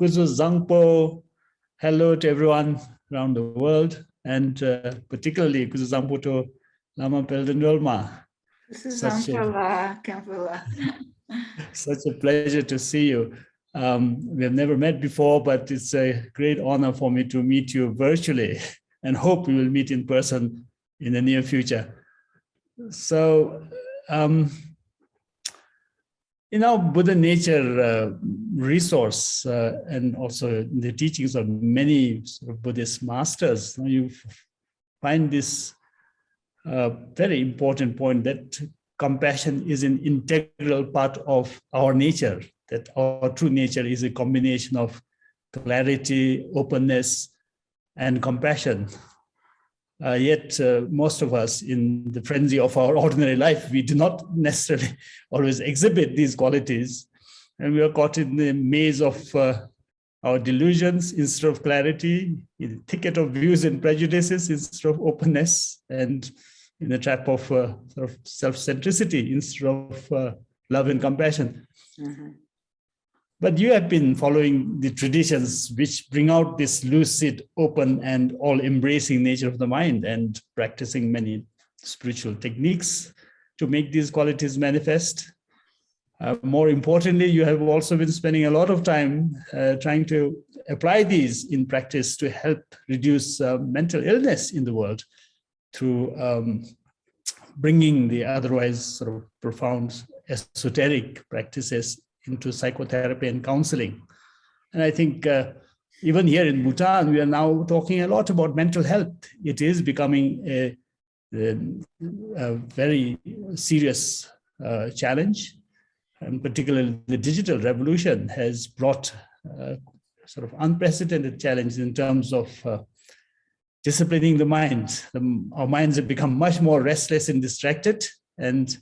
Kuzu Zangpo. Hello to everyone around the world, and particularly Kuzu Zangpo to Lama Palden Drolma. This is Kampala. Such a pleasure to see you. We have never met before, but it's a great honor for me to meet you virtually, and hope we will meet in person in the near future. So, in our Buddha nature resource, and also the teachings of many sort of Buddhist masters, you find this very important point that compassion is an integral part of our nature, that our true nature is a combination of clarity, openness, and compassion. Yet most of us, in the frenzy of our ordinary life, we do not necessarily always exhibit these qualities. And we are caught in the maze of our delusions instead of clarity, in the thicket of views and prejudices instead of openness, and in the trap of sort of self-centricity instead of love and compassion. Mm-hmm. But you have been following the traditions which bring out this lucid, open, and all-embracing nature of the mind, and practicing many spiritual techniques to make these qualities manifest. More importantly, you have also been spending a lot of time trying to apply these in practice to help reduce mental illness in the world through bringing the otherwise sort of profound esoteric practices into psychotherapy and counseling. And I think even here in Bhutan, we are now talking a lot about mental health. It is becoming a very serious challenge, and particularly the digital revolution has brought sort of unprecedented challenges in terms of disciplining the mind. Our minds have become much more restless and distracted, and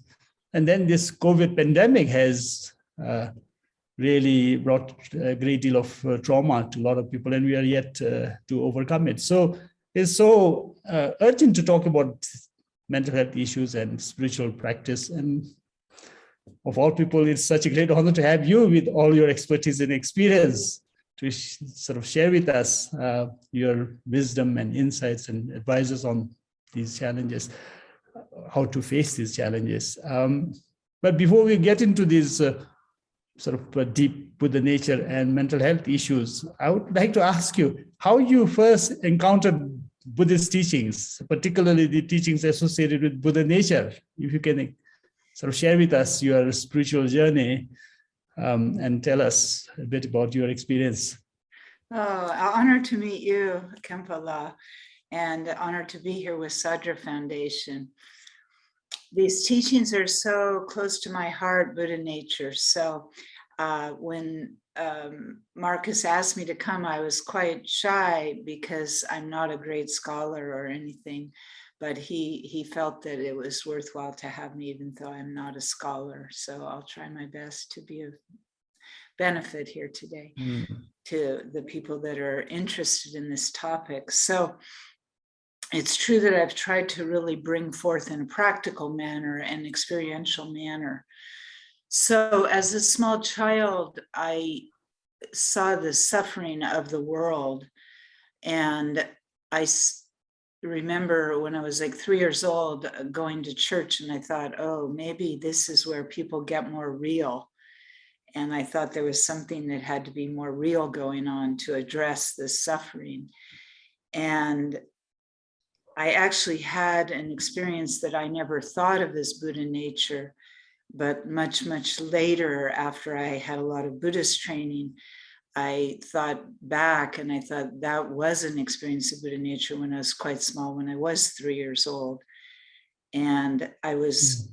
then this COVID pandemic has really brought a great deal of trauma to a lot of people, and we are yet to overcome it. So it's so urgent to talk about mental health issues and spiritual practice. And of all people, it's such a great honor to have you with all your expertise and experience to sort of share with us your wisdom and insights and advise us on these challenges, how to face these challenges. But before we get into these sort of deep Buddha nature and mental health issues, I would like to ask you how you first encountered Buddhist teachings, particularly the teachings associated with Buddha nature. If you can sort of share with us your spiritual journey and tell us a bit about your experience. Oh, honor to meet you, Kampala, and honor to be here with Sadra Foundation. These teachings are so close to my heart, Buddha nature. So when Marcus asked me to come, I was quite shy because I'm not a great scholar or anything, but he felt that it was worthwhile to have me, even though I'm not a scholar. So I'll try my best to be of benefit here today to the people that are interested in this topic. So it's true that I've tried to really bring forth in a practical manner and experiential manner. So as a small child, I saw the suffering of the world. And I remember when I was like 3 years old going to church, and I thought, oh, maybe this is where people get more real. And I thought there was something that had to be more real going on to address this suffering. And I actually had an experience that I never thought of as Buddha nature, but much, much later, after I had a lot of Buddhist training, I thought back and I thought that was an experience of Buddha nature when I was quite small, when I was 3 years old. And I was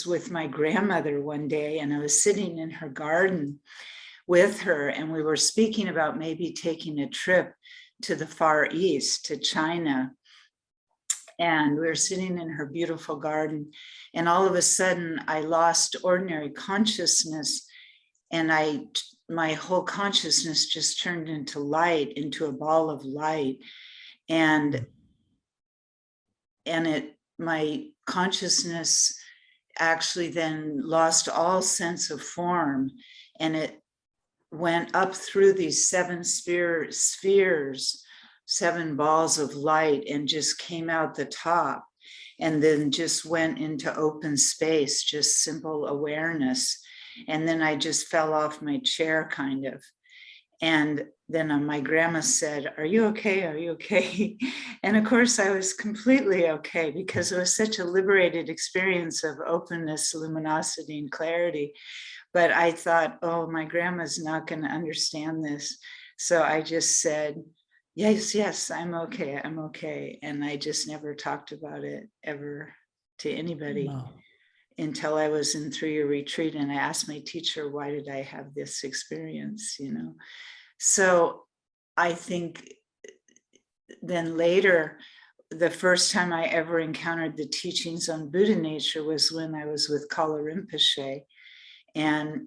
with my grandmother one day, and I was sitting in her garden with her, and we were speaking about maybe taking a trip to the Far East, to China. And we were sitting in her beautiful garden, and all of a sudden I lost ordinary consciousness, and my whole consciousness just turned into light, into a ball of light. And my consciousness actually then lost all sense of form, and it went up through these seven spheres, 7 balls of light, and just came out the top, and then just went into open space, just simple awareness. And then I just fell off my chair, kind of. And then my grandma said, "Are you okay? Are you okay?" And of course, I was completely okay, because it was such a liberated experience of openness, luminosity, and clarity. But I thought, oh, my grandma's not going to understand this. So I just said, yes, yes, I'm okay. I'm okay. And I just never talked about it ever to anybody. Wow. Until I was in 3-year retreat, and I asked my teacher, why did I have this experience, you know? So I think then later, the first time I ever encountered the teachings on Buddha nature was when I was with Kalu Rinpoche. And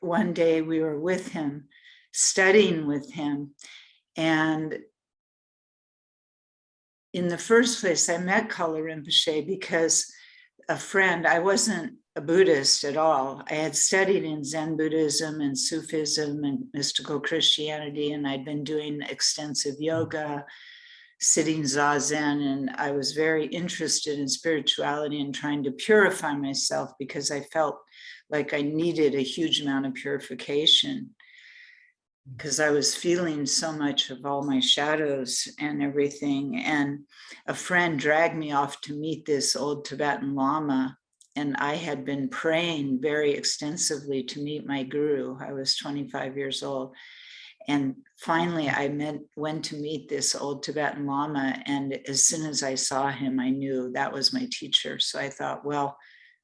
one day we were with him, studying with him. And in the first place, I met Kalu Rinpoche because a friend, I wasn't a Buddhist at all. I had studied in Zen Buddhism and Sufism and mystical Christianity, and I'd been doing extensive yoga, sitting zazen, and I was very interested in spirituality and trying to purify myself, because I felt like I needed a huge amount of purification, because I was feeling so much of all my shadows and everything. And a friend dragged me off to meet this old Tibetan Lama, and I had been praying very extensively to meet my guru. I was 25 years old. And finally, I went to meet this old Tibetan Lama. And as soon as I saw him, I knew that was my teacher. So I thought, well,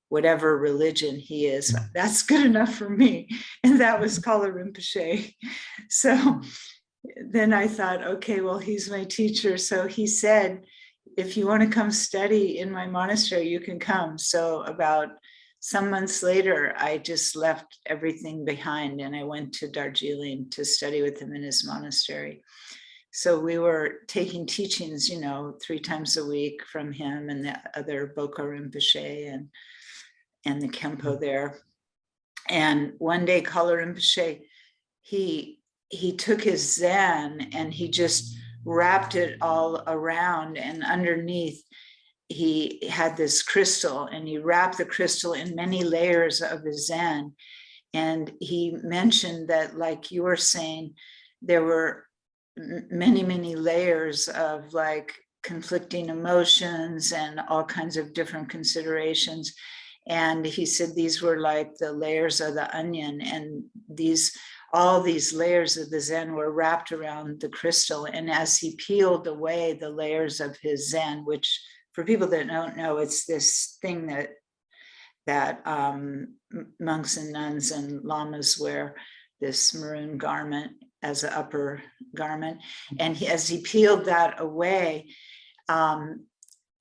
whatever religion he is, that's good enough for me. And that was Kalu Rinpoche. So then I thought, okay, well, he's my teacher. So he said, if you want to come study in my monastery, you can come. So about some months later, I just left everything behind, and I went to Darjeeling to study with him in his monastery. So we were taking teachings, 3 times a week from him and the other Boko Rinpoche and the Kempo there. And one day, Kalu Rinpoche, he took his Zen and he just wrapped it all around, and underneath he had this crystal, and he wrapped the crystal in many layers of his Zen. And he mentioned that, like you were saying, there were many, many layers of like conflicting emotions and all kinds of different considerations. And he said these were like the layers of the onion, and all these layers of the Zen were wrapped around the crystal. And as he peeled away the layers of his Zen, which for people that don't know, it's this thing that monks and nuns and lamas wear, this maroon garment as an upper garment. And as he peeled that away,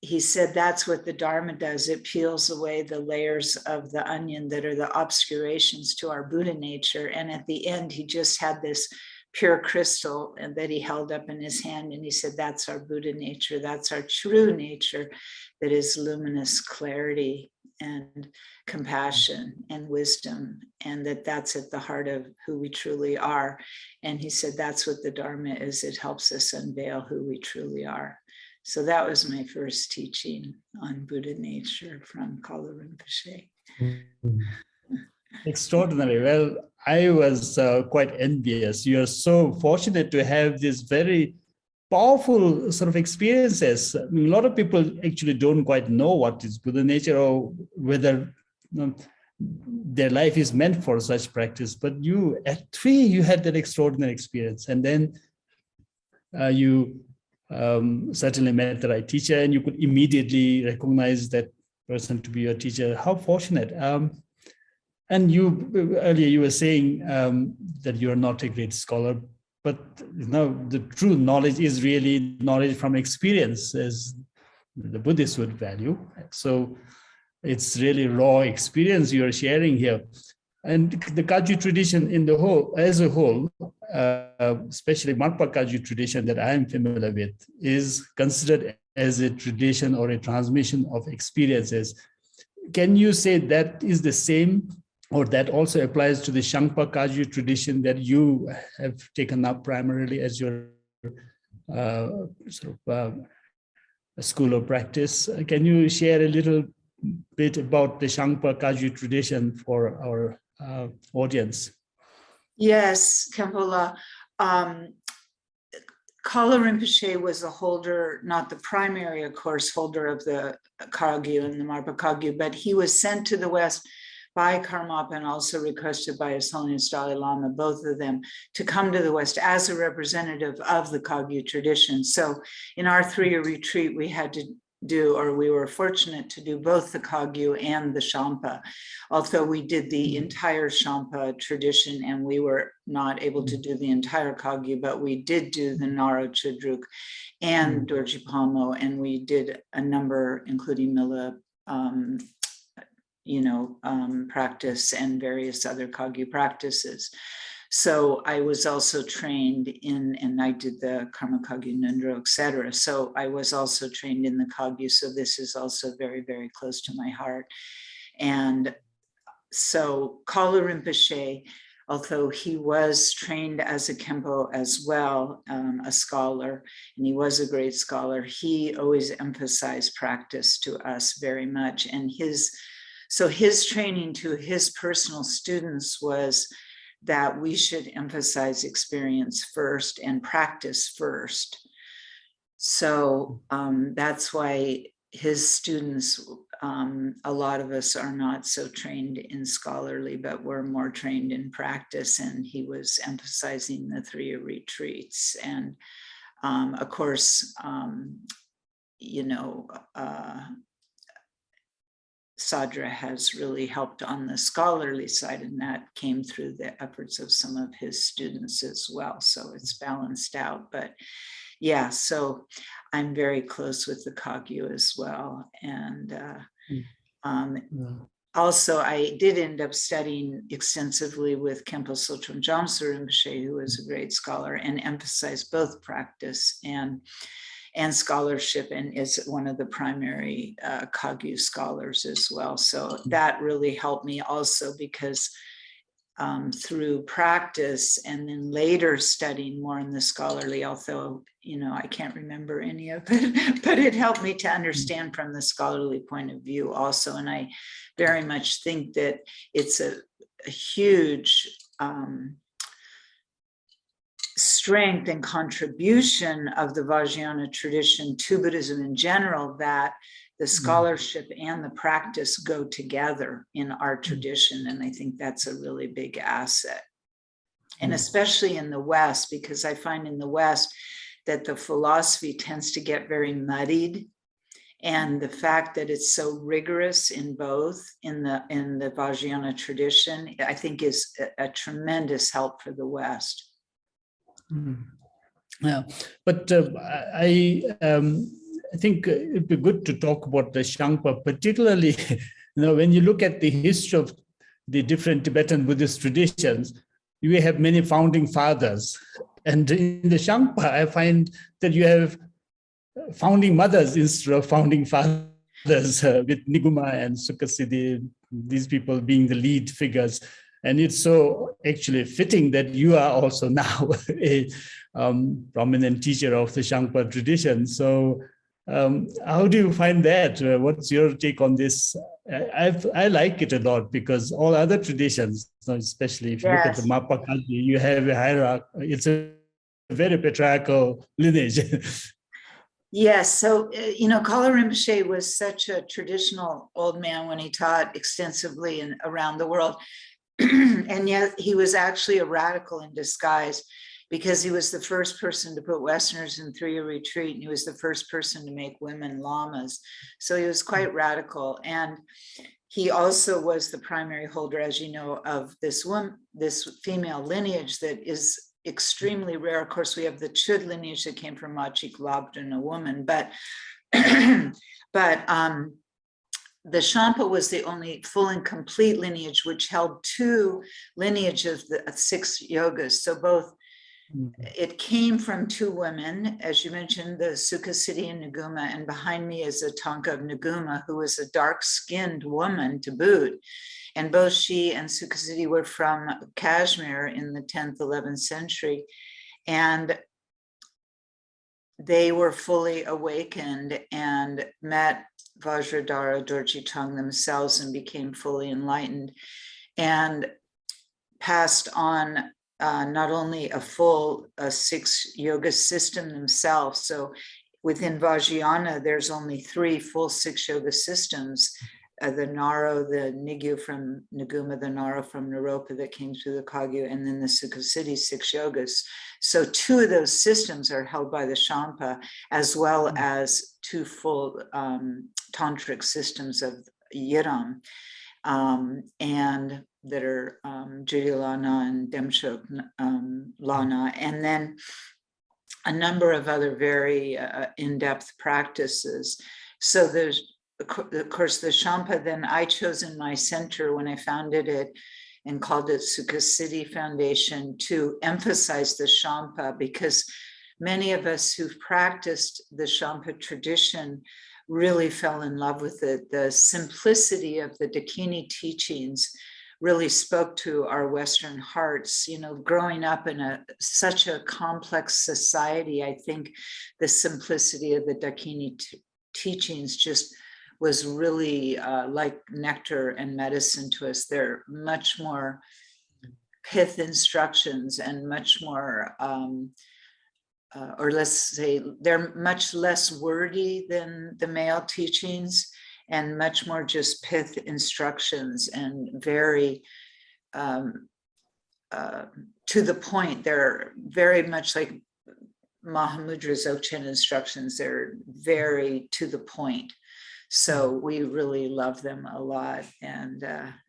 he said that's what the Dharma does. It peels away the layers of the onion that are the obscurations to our Buddha nature. And at the end, he just had this pure crystal and that he held up in his hand. And he said, that's our Buddha nature. That's our true nature, that is luminous clarity and compassion and wisdom. And that's at the heart of who we truly are. And he said, that's what the Dharma is. It helps us unveil who we truly are. So that was my first teaching on Buddha nature from Kalu Rinpoche. Extraordinary. Well, I was quite envious. You are so fortunate to have this very powerful sort of experiences. I mean, a lot of people actually don't quite know what is Buddha nature, or whether their life is meant for such practice. But you, at 3, you had that extraordinary experience. And then you certainly met the right teacher, and you could immediately recognize that person to be your teacher. How fortunate. And earlier you were saying that you are not a great scholar, but the true knowledge is really knowledge from experience, as the Buddhists would value. So it's really raw experience you are sharing here. And the Kagyu tradition as a whole, especially Shangpa Kagyu tradition that I am familiar with, is considered as a tradition or a transmission of experiences. Can you say that is the same or that also applies to the Shangpa Kagyu tradition that you have taken up primarily as your a school of practice. Can you share a little bit about the Shangpa Kagyu tradition for our audience? Yes, Kempola. Kalu Rinpoche was the holder, not the primary, of course, holder of the Kagyu and the Marpa Kagyu, but he was sent to the West by Karmapa and also requested by His Holiness Dalai Lama, both of them, to come to the West as a representative of the Kagyu tradition. So in our 3-year retreat, we had to do, or we were fortunate to do both the Kagyu and the Shangpa, although we did the entire Shangpa tradition and we were not able to do the entire Kagyu, but we did do the Naro Chudruk and Dorji Palmo, and we did a number, including Mila, practice and various other Kagyu practices. So I was also trained in, and I did the Karma Kagyu Nundro, etc. So I was also trained in the Kagyu. So this is also very, very close to my heart. And so Kalu Rinpoche, although he was trained as a Kempo as well, a scholar, and he was a great scholar, he always emphasized practice to us very much. And his training to his personal students was that we should emphasize experience first and practice first. So that's why his students, a lot of us are not so trained in scholarly, but we're more trained in practice. And he was emphasizing the 3-year retreats. And of course, Sadra has really helped on the scholarly side, and that came through the efforts of some of his students as well. So it's balanced out. But yeah, so I'm very close with the Kagyu as well. And also, I did end up studying extensively with Khenpo Tsotrong Jamsur Rinpoche, who was a great scholar and emphasized both practice and scholarship, and is one of the primary Kagyu scholars as well. So that really helped me also, because through practice and then later studying more in the scholarly, although, I can't remember any of it, but it helped me to understand from the scholarly point of view also. And I very much think that it's a huge strength and contribution of the Vajrayana tradition to Buddhism in general, that the scholarship and the practice go together in our tradition. And I think that's a really big asset. And especially in the West, because I find in the West that the philosophy tends to get very muddied. And the fact that it's so rigorous in both, in the Vajrayana tradition, I think is a tremendous help for the West. Yeah, but I think it'd be good to talk about the Shangpa, particularly, when you look at the history of the different Tibetan Buddhist traditions, you have many founding fathers. And in the Shangpa, I find that you have founding mothers instead of founding fathers, with Niguma and Sukhasiddhi, these people being the lead figures. And it's so actually fitting that you are also now a prominent teacher of the Shangpa tradition. So how do you find that? What's your take on this? I like it a lot, because all other traditions, especially if you look at the Marpa Kagyu, you have a hierarchy. It's a very patriarchal lineage. Yes, so, Kalu Rinpoche was such a traditional old man when he taught extensively and around the world. And yet he was actually a radical in disguise, because he was the first person to put Westerners in 3-year retreat, and he was the first person to make women lamas. So he was quite radical. And he also was the primary holder, as you know, of this female lineage that is extremely rare. Of course, we have the Chud lineage that came from Machik Labdun, a woman, but the Shangpa was the only full and complete lineage which held 2 lineages of the 6 yogas. So both It came from two women, as you mentioned, the Sukhasiddhi and Nguma, and behind me is a tanka of Nguma, who was a dark-skinned woman to boot. And both she and Sukhasiddhi were from Kashmir in the 10th, 11th century. And they were fully awakened and met Vajradhara Dorji Tong themselves and became fully enlightened and passed on not only a full 6 yoga system themselves. So within Vajrayana, there's only 3 full 6 yoga systems. The Naro, the Nigyu from Nguma, the Naro from Naropa that came through the Kagyu, and then the Sukhasiddhi 6 yogas. So 2 of those systems are held by the Shangpa, as well as 2 full tantric systems of Yiram, and that are Jiri Lana and Demshok Lana, and then a number of other very in-depth practices. So there's, of course, the Shangpa, then I chose in my center when I founded it and called it Sukhasiddhi Foundation to emphasize the Shangpa, because many of us who've practiced the Shangpa tradition really fell in love with it. The simplicity of the Dakini teachings really spoke to our Western hearts. You know, growing up in such a complex society, I think the simplicity of the Dakini teachings just was really like nectar and medicine to us. They're much more pith instructions and much more, or let's say, they're much less wordy than the male teachings, and much more just pith instructions and very to the point. They're very much like Mahamudra Dzogchen instructions. They're very to the point. So we really love them a lot. And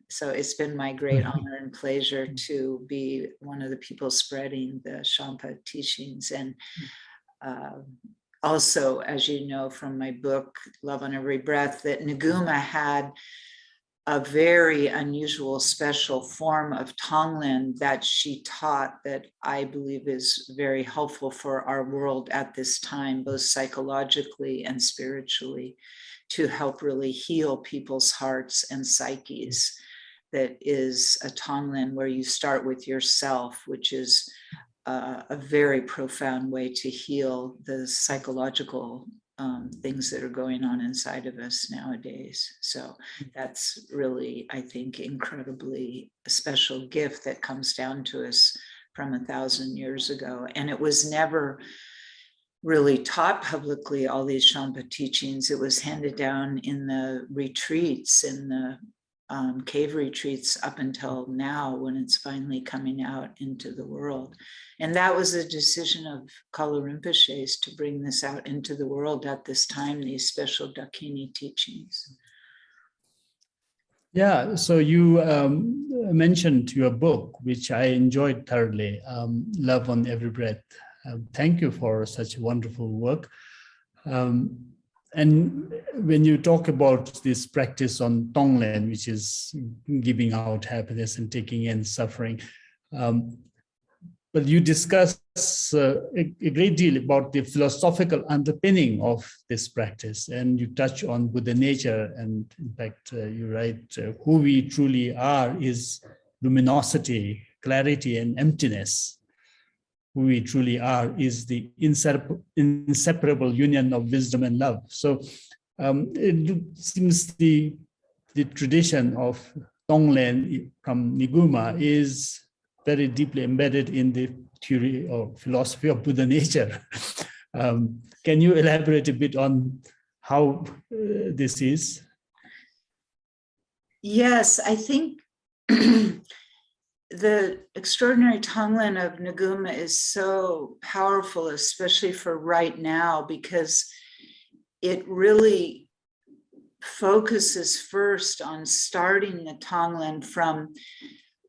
so it's been my great honor and pleasure to be one of the people spreading the Shangpa teachings. And also, as you know from my book, Love on Every Breath, that Nguma had a very unusual, special form of Tonglen that she taught that I believe is very helpful for our world at this time, both psychologically and spiritually, to help really heal people's hearts and psyches. That is a Tonglen where you start with yourself, which is a very profound way to heal the psychological things that are going on inside of us nowadays. So that's really, I think, incredibly a special gift that comes down to us from 1,000 years ago. And it was never really taught publicly, all these Shangpa teachings. It was handed down in the retreats, in the cave retreats up until now, when it's finally coming out into the world. And that was a decision of Kalu Rinpoche's to bring this out into the world at this time, these special Dakini teachings. Yeah, so you mentioned your book, which I enjoyed thoroughly, Love on Every Breath. Thank you for such wonderful work. And when you talk about this practice on Tonglen, which is giving out happiness and taking in suffering, but you discuss a great deal about the philosophical underpinning of this practice, and you touch on Buddha nature. And in fact, you write, who we truly are is luminosity, clarity, and emptiness. Who we truly are is the inseparable union of wisdom and love. So it seems the tradition of Tonglen from Nguma is very deeply embedded in the theory or philosophy of Buddha nature. Can you elaborate a bit on how this is? Yes, I think the extraordinary Tonglen of Nguma is so powerful, especially for right now, because it really focuses first on starting the Tonglen from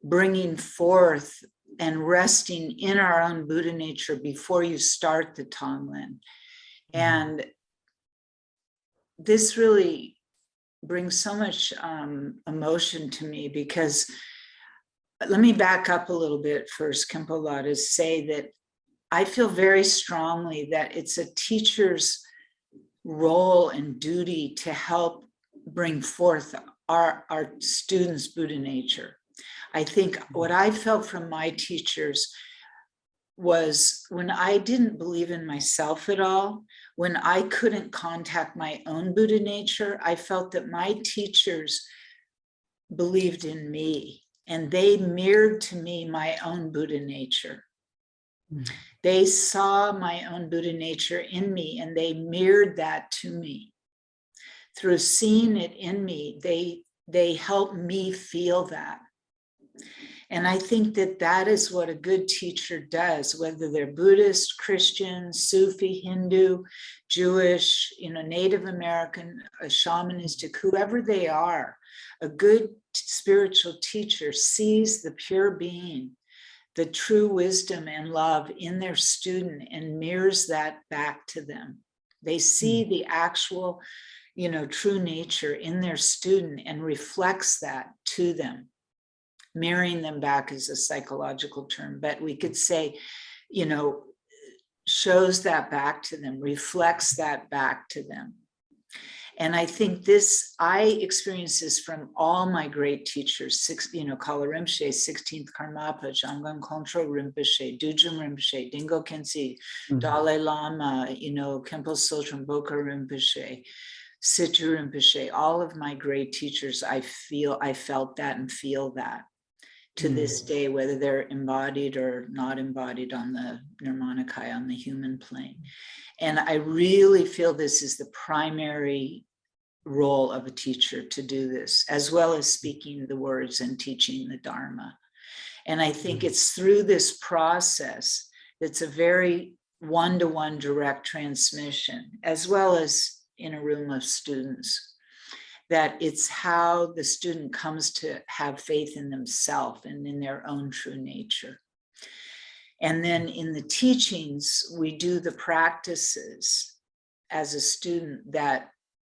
bringing forth and resting in our own Buddha nature before you start the Tonglen. And this really brings so much emotion to me, because let me back up a little bit first, Khenpo La, to say that I feel very strongly that it's a teacher's role and duty to help bring forth our students' Buddha nature. I think what I felt from my teachers was when I didn't believe in myself at all, when I couldn't contact my own Buddha nature, I felt that my teachers believed in me and they mirrored to me my own Buddha nature. They saw my own Buddha nature in me and they mirrored that to me. Through seeing it in me, they helped me feel that. And I think that that is what a good teacher does, whether they're Buddhist, Christian, Sufi, Hindu, Jewish, Native American, a shamanistic, whoever they are. A good spiritual teacher sees the pure being, the true wisdom and love in their student and mirrors that back to them. They see the actual, true nature in their student and reflects that to them. Mirroring them back is a psychological term, but we could say, shows that back to them, reflects that back to them. And I think I experienced this from all my great teachers, Kalu Rinpoche, 16th Karmapa, Jamgon Kongtrul Rinpoche, Dujum Rinpoche, Dingo Khyentse, Dalai Lama, Khenpo Tsotrong Boka Rinpoche, Situ Rinpoche, all of my great teachers, I felt that and feel that to this day, whether they're embodied or not embodied on the Nirmanakaya, on the human plane. And I really feel this is the primary role of a teacher to do this, as well as speaking the words and teaching the Dharma. And I think it's through this process that's a very one-to-one direct transmission, as well as in a room of students, that it's how the student comes to have faith in themselves and in their own true nature. And then in the teachings, we do the practices as a student that,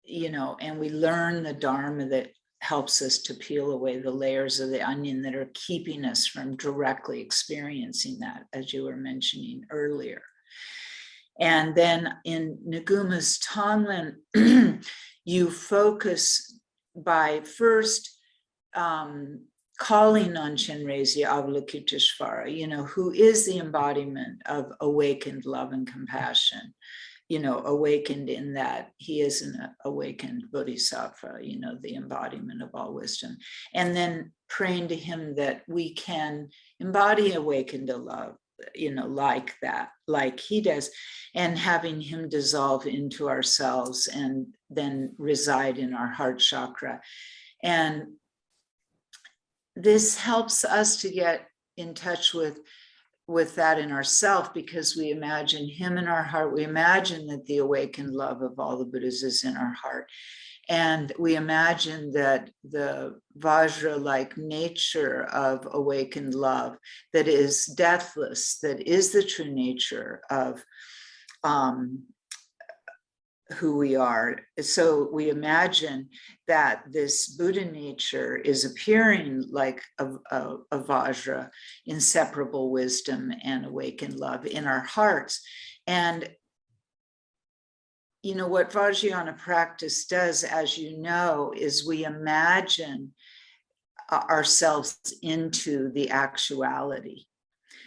and we learn the Dharma that helps us to peel away the layers of the onion that are keeping us from directly experiencing that, as you were mentioning earlier. And then in Nguma's Tonglen, you focus by first calling on Chenrezig Avalokiteshvara, who is the embodiment of awakened love and compassion, awakened in that he is an awakened bodhisattva, the embodiment of all wisdom. And then praying to him that we can embody awakened love, like that, like he does, and having him dissolve into ourselves and then reside in our heart chakra. And this helps us to get in touch with that in ourselves, because we imagine him in our heart. We imagine that the awakened love of all the Buddhas is in our heart. And we imagine that the Vajra-like nature of awakened love that is deathless, that is the true nature of who we are. So we imagine that this Buddha nature is appearing like a Vajra, inseparable wisdom and awakened love in our hearts. And what Vajrayana practice does, as you know, is we imagine ourselves into the actuality.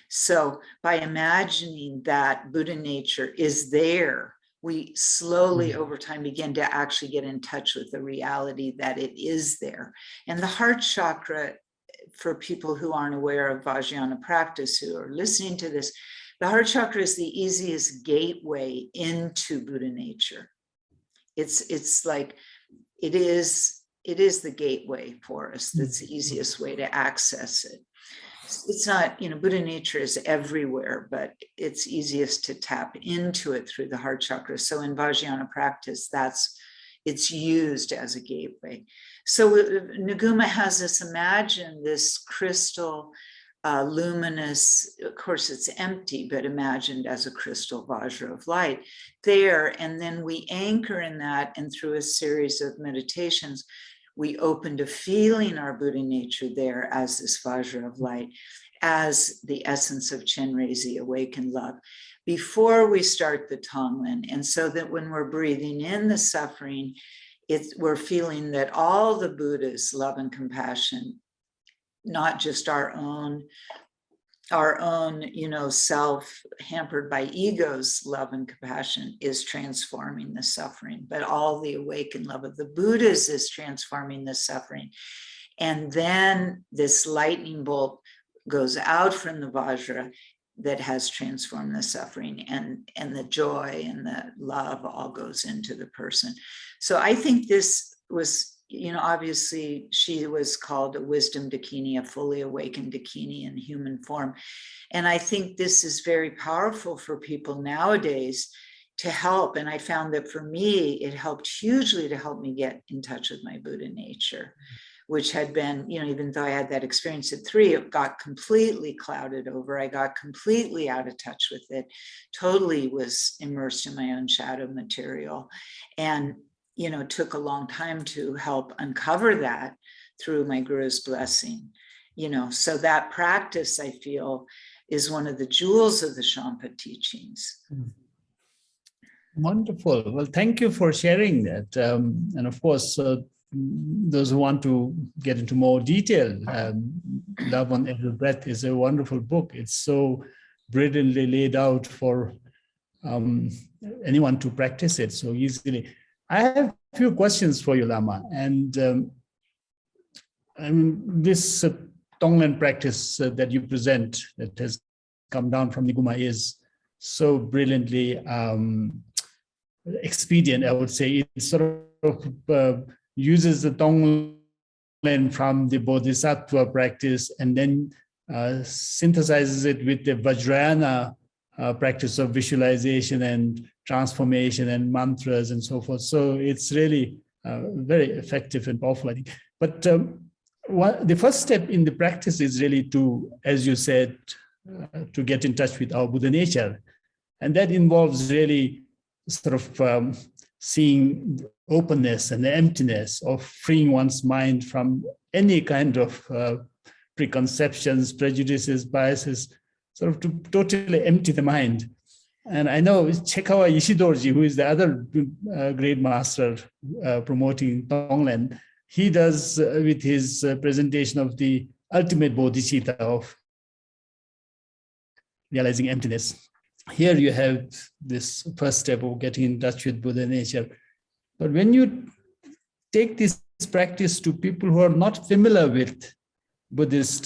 So by imagining that Buddha nature is there, we slowly over time begin to actually get in touch with the reality that it is there. And the heart chakra, for people who aren't aware of Vajrayana practice, who are listening to this, the heart chakra is the easiest gateway into Buddha nature. It's like, it is the gateway for us. That's the easiest way to access it. It's not, Buddha nature is everywhere, but it's easiest to tap into it through the heart chakra. So in Vajrayana practice, it's used as a gateway. So Nguma has us imagine this crystal, luminous, of course it's empty, but imagined as a crystal Vajra of light there. And then we anchor in that, and through a series of meditations, we open to feeling our Buddha nature there as this Vajra of light. as the essence of Chenrezig, awakened love, before we start the Tonglen. And so that when we're breathing in the suffering, we're feeling that all the Buddhas' love and compassion, not just our own, self hampered by ego's love and compassion is transforming the suffering, but all the awakened love of the Buddhas is transforming the suffering. And then this lightning bolt goes out from the Vajra that has transformed the suffering, and the joy and the love all goes into the person. So I think this was, obviously she was called a wisdom dakini, a fully awakened dakini in human form. And I think this is very powerful for people nowadays to help. And I found that for me, it helped hugely to help me get in touch with my Buddha nature, which had been, even though I had that experience at 3, it got completely clouded over. I got completely out of touch with it, totally was immersed in my own shadow material. And, took a long time to help uncover that through my guru's blessing, so that practice, I feel, is one of the jewels of the Shangpa teachings. Wonderful. Well, thank you for sharing that. And of course, those who want to get into more detail, Love on Every Breath is a wonderful book. It's so brilliantly laid out for anyone to practice it so easily. I have a few questions for you, Lama. And this Tonglen practice that you present that has come down from Niguma is so brilliantly expedient, I would say. It sort of uses the Tonglen from the Bodhisattva practice and then synthesizes it with the Vajrayana practice of visualization and transformation and mantras and so forth. So it's really very effective and powerful, I think. But the first step in the practice is really to, as you said, to get in touch with our Buddha nature. And that involves really sort of seeing openness and the emptiness of freeing one's mind from any kind of preconceptions, prejudices, biases, sort of to totally empty the mind. And I know Chekawa Ishidorji, who is the other great master promoting Tonglen, he does with his presentation of the ultimate bodhicitta of realizing emptiness. Here you have this first step of getting in touch with Buddha nature. But when you take this practice to people who are not familiar with Buddhist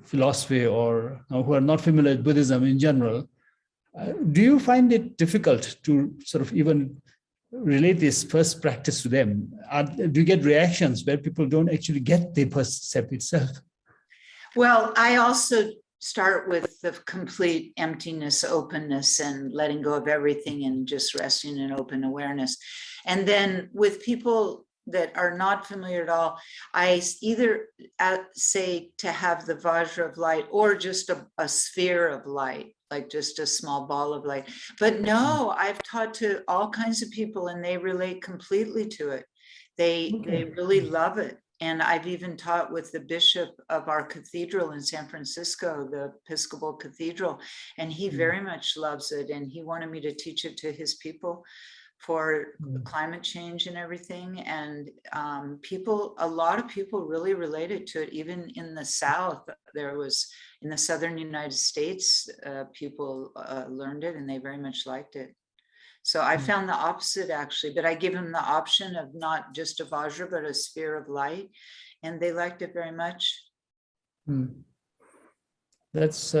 philosophy or who are not familiar with Buddhism in general, do you find it difficult to sort of even relate this first practice to them? Do you get reactions where people don't actually get the first step itself? Well, I also start with the complete emptiness, openness, and letting go of everything and just resting in open awareness. And then with people that are not familiar at all, I either say to have the Vajra of light or just a sphere of light, like just a small ball of light. But no, I've taught to all kinds of people and they relate completely to it. They really love it. And I've even taught with the bishop of our cathedral in San Francisco, the Episcopal Cathedral, and he very much loves it. And he wanted me to teach it to his people for climate change and everything. And a lot of people really related to it. Even in the South, in the Southern United States, people learned it and they very much liked it. So I found the opposite actually, but I give them the option of not just a Vajra, but a sphere of light. And they liked it very much. That's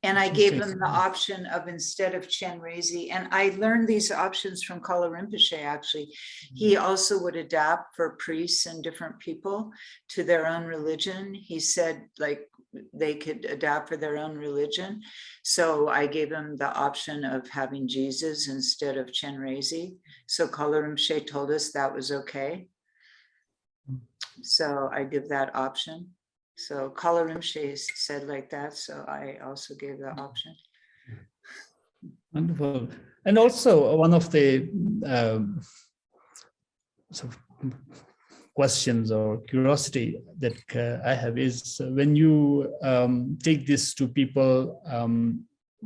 and I gave them the option of, instead of Chenrezig, and I learned these options from Kalu Rinpoche actually. He also would adapt for priests and different people to their own religion. He said like they could adapt for their own religion. So I gave him the option of having Jesus instead of Chenrezig. So Kalu Rinpoche told us that was okay. So I give that option. So Kalu Rinpoche said like that, so I also gave the option. Wonderful. And also one of the sort of questions or curiosity that I have is when you take this to people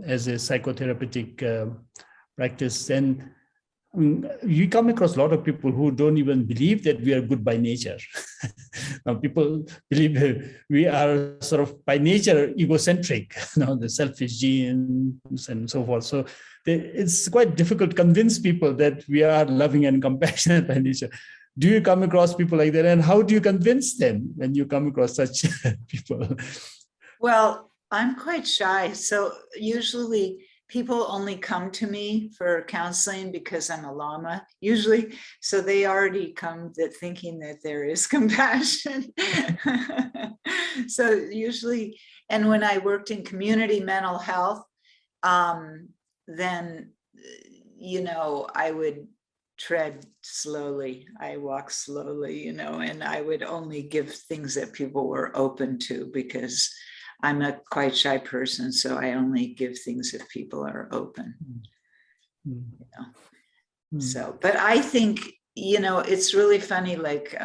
as a psychotherapeutic practice, then you come across a lot of people who don't even believe that we are good by nature. Now, people believe we are sort of by nature egocentric, the selfish genes and so forth. So it's quite difficult to convince people that we are loving and compassionate by nature. Do you come across people like that? And how do you convince them when you come across such people? Well, I'm quite shy. So usually people only come to me for counseling because I'm a Lama, usually. So they already come thinking that there is compassion. So usually, and when I worked in community mental health, then, I would tread slowly. I walk slowly, and I would only give things that people were open to, because I'm a quite shy person. So I only give things if people are open, So, but I think, it's really funny. Like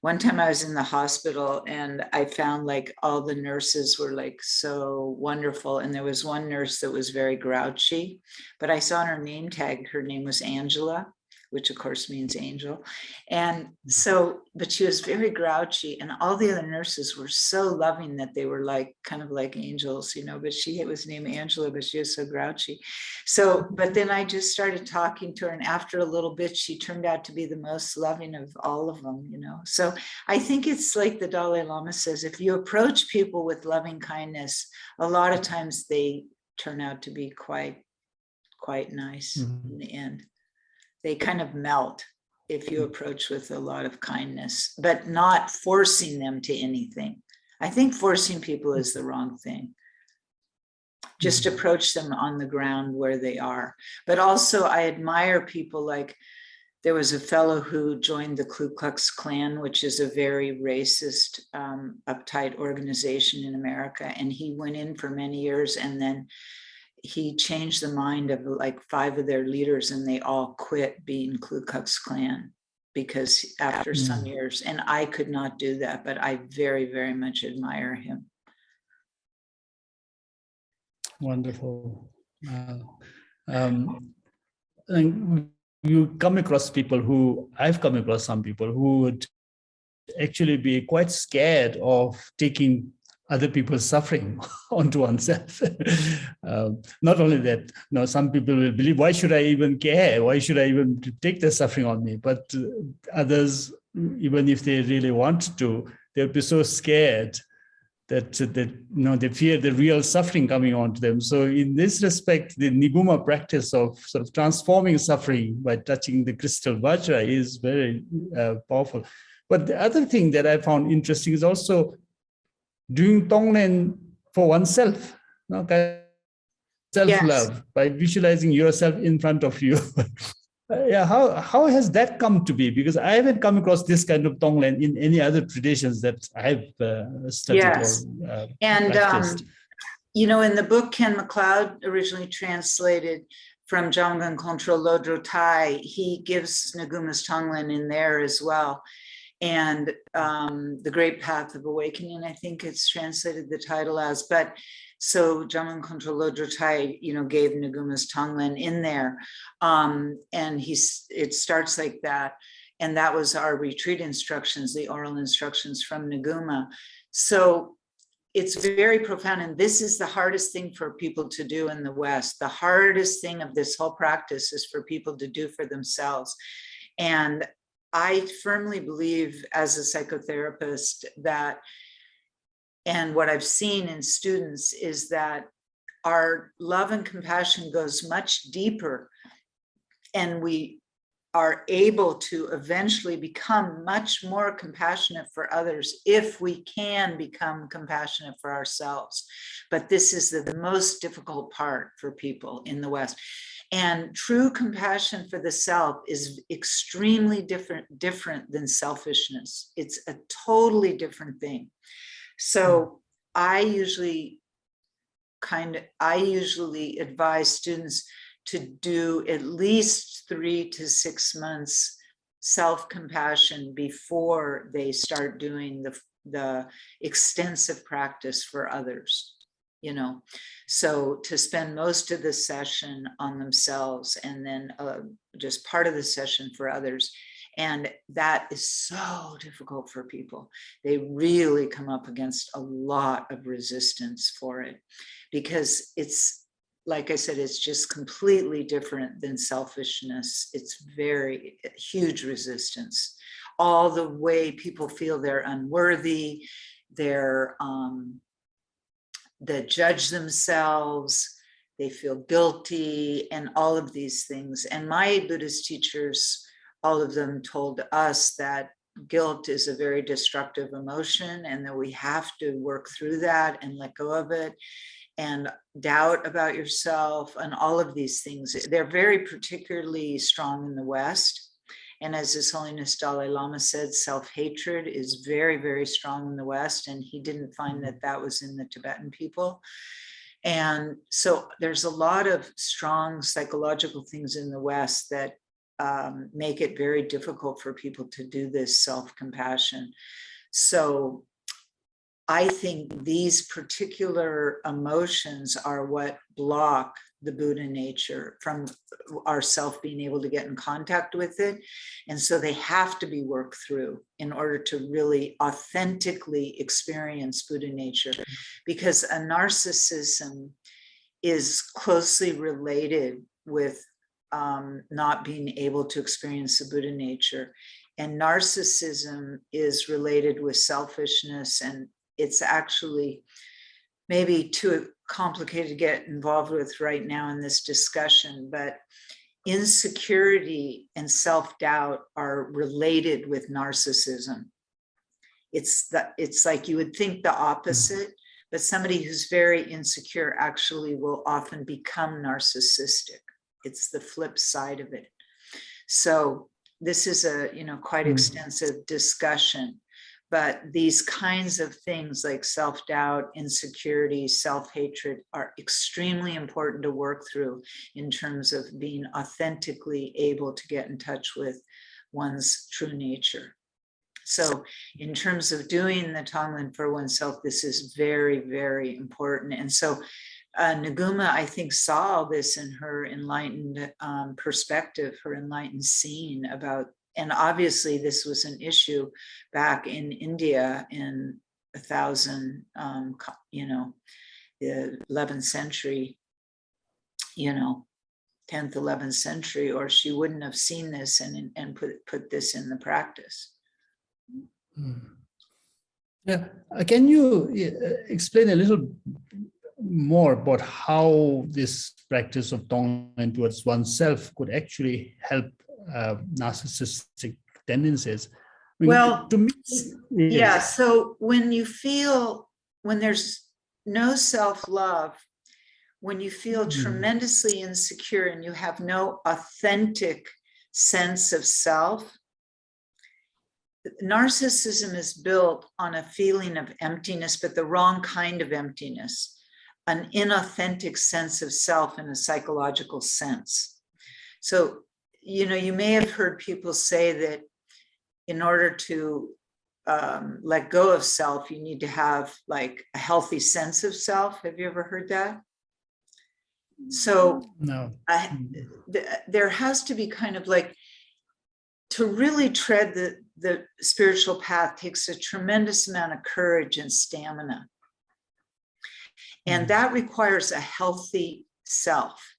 one time I was in the hospital and I found like all the nurses were like so wonderful. And there was one nurse that was very grouchy, but I saw on her name tag, her name was Angela, which of course means angel. And so, but she was very grouchy, and all the other nurses were so loving that they were like, kind of like angels, but she was named Angela, but she was so grouchy. So, but then I just started talking to her, and after a little bit, she turned out to be the most loving of all of them, So I think it's like the Dalai Lama says, if you approach people with loving kindness, a lot of times they turn out to be quite nice in the end. They kind of melt if you approach with a lot of kindness, but not forcing them to anything. I think forcing people is the wrong thing. Just approach them on the ground where they are. But also I admire people, like there was a fellow who joined the Ku Klux Klan, which is a very racist, uptight organization in America. And he went in for many years, and then he changed the mind of like 5 of their leaders, and they all quit being Ku Klux Klan because after some years, and I could not do that, but I very, very much admire him. Wonderful. And you come across people I've come across some people who would actually be quite scared of taking other people's suffering onto oneself. Not only that, some people will believe, why should I even care? Why should I even take the suffering on me? But others, even if they really want to, they'll be so scared that they fear the real suffering coming onto them. So in this respect, the Niguma practice of sort of transforming suffering by touching the crystal Vajra is very powerful. But the other thing that I found interesting is also doing Tonglen for oneself, self-love, by visualizing yourself in front of you. How has that come to be? Because I haven't come across this kind of Tonglen in any other traditions that I've studied or practiced. In the book Ken MacLeod originally translated from Jamgon Control Lodro Tai, he gives Naguma's Tonglen in there as well. And The Great Path of Awakening, I think it's translated the title as, but so Jamgon Control Lodro Tai, gave Naguma's Tonglen in there. And it starts like that. And that was our retreat instructions, the oral instructions from Naguma. So it's very profound. And this is the hardest thing for people to do in the West. The hardest thing of this whole practice is for people to do for themselves. And I firmly believe as a psychotherapist that, and what I've seen in students is that our love and compassion goes much deeper, and we are able to eventually become much more compassionate for others if we can become compassionate for ourselves. But this is the most difficult part for people in the West. And true compassion for the self is extremely different than selfishness. It's a totally different thing. So I usually advise students to do at least 3 to 6 months self-compassion before they start doing the extensive practice for others, you know. So to spend most of the session on themselves and then just part of the session for others. And that is so difficult for people. They really come up against a lot of resistance for it, because it's, like I said, it's just completely different than selfishness. It's very huge resistance. All the way people feel they're unworthy, they're that judge themselves, they feel guilty, and all of these things. And my Buddhist teachers, all of them told us that guilt is a very destructive emotion and that we have to work through that and let go of it, and doubt about yourself and all of these things. They're very particularly strong in the West. And as His Holiness Dalai Lama said, self-hatred is very, very strong in the West. And he didn't find that that was in the Tibetan people. And so there's a lot of strong psychological things in the West that make it very difficult for people to do this self-compassion. So I think these particular emotions are what block the Buddha nature from ourself being able to get in contact with it. And so they have to be worked through in order to really authentically experience Buddha nature, because a narcissism is closely related with not being able to experience the Buddha nature. And narcissism is related with selfishness, and it's actually maybe too complicated to get involved with right now in this discussion, but insecurity and self-doubt are related with narcissism. It's like you would think the opposite, but somebody who's very insecure actually will often become narcissistic. It's the flip side of it. So this is a, quite extensive discussion. But these kinds of things like self-doubt, insecurity, self-hatred are extremely important to work through in terms of being authentically able to get in touch with one's true nature. So in terms of doing the Tonglen for oneself, this is very, very important. And so Nguma, I think, saw all this in her enlightened perspective, her enlightened seeing about. And obviously this was an issue back in India in the 11th century, 10th, 11th century, or she wouldn't have seen this and put this in the practice. Yeah, can you explain a little more about how this practice of Tonglen towards oneself could actually help narcissistic tendencies? I mean, well, to me, yeah. So when there's no self-love, when you feel tremendously insecure and you have no authentic sense of self, narcissism is built on a feeling of emptiness, but the wrong kind of emptiness, an inauthentic sense of self in a psychological sense. So you may have heard people say that in order to let go of self, you need to have like a healthy sense of self. Have you ever heard that? So no. There has to be kind of like, to really tread the spiritual path takes a tremendous amount of courage and stamina. And that requires a healthy self.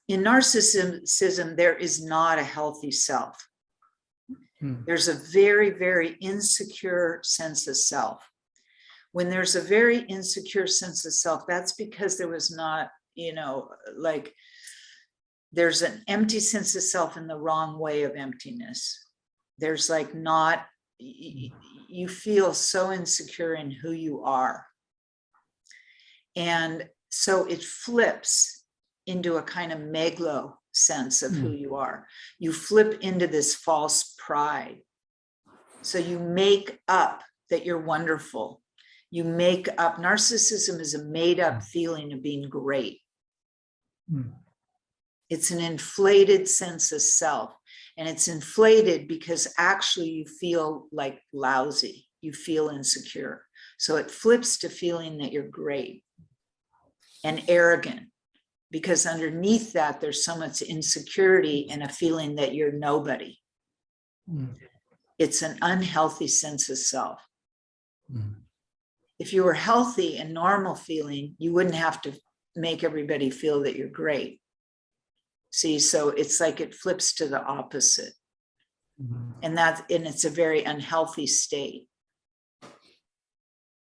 In narcissism, there is not a healthy self. There's a very, very insecure sense of self. When there's a very insecure sense of self, that's because there was not, there's an empty sense of self in the wrong way of emptiness. There's like not, you feel so insecure in who you are. And so it flips into a kind of megalo sense of who you are. You flip into this false pride. So you make up that you're wonderful. You make up, narcissism is a made up feeling of being great. It's an inflated sense of self. And it's inflated because actually you feel like lousy, you feel insecure. So it flips to feeling that you're great and arrogant, because underneath that, there's so much insecurity and a feeling that you're nobody. It's an unhealthy sense of self. If you were healthy and normal feeling, you wouldn't have to make everybody feel that you're great. See, so it's like it flips to the opposite. And it's a very unhealthy state.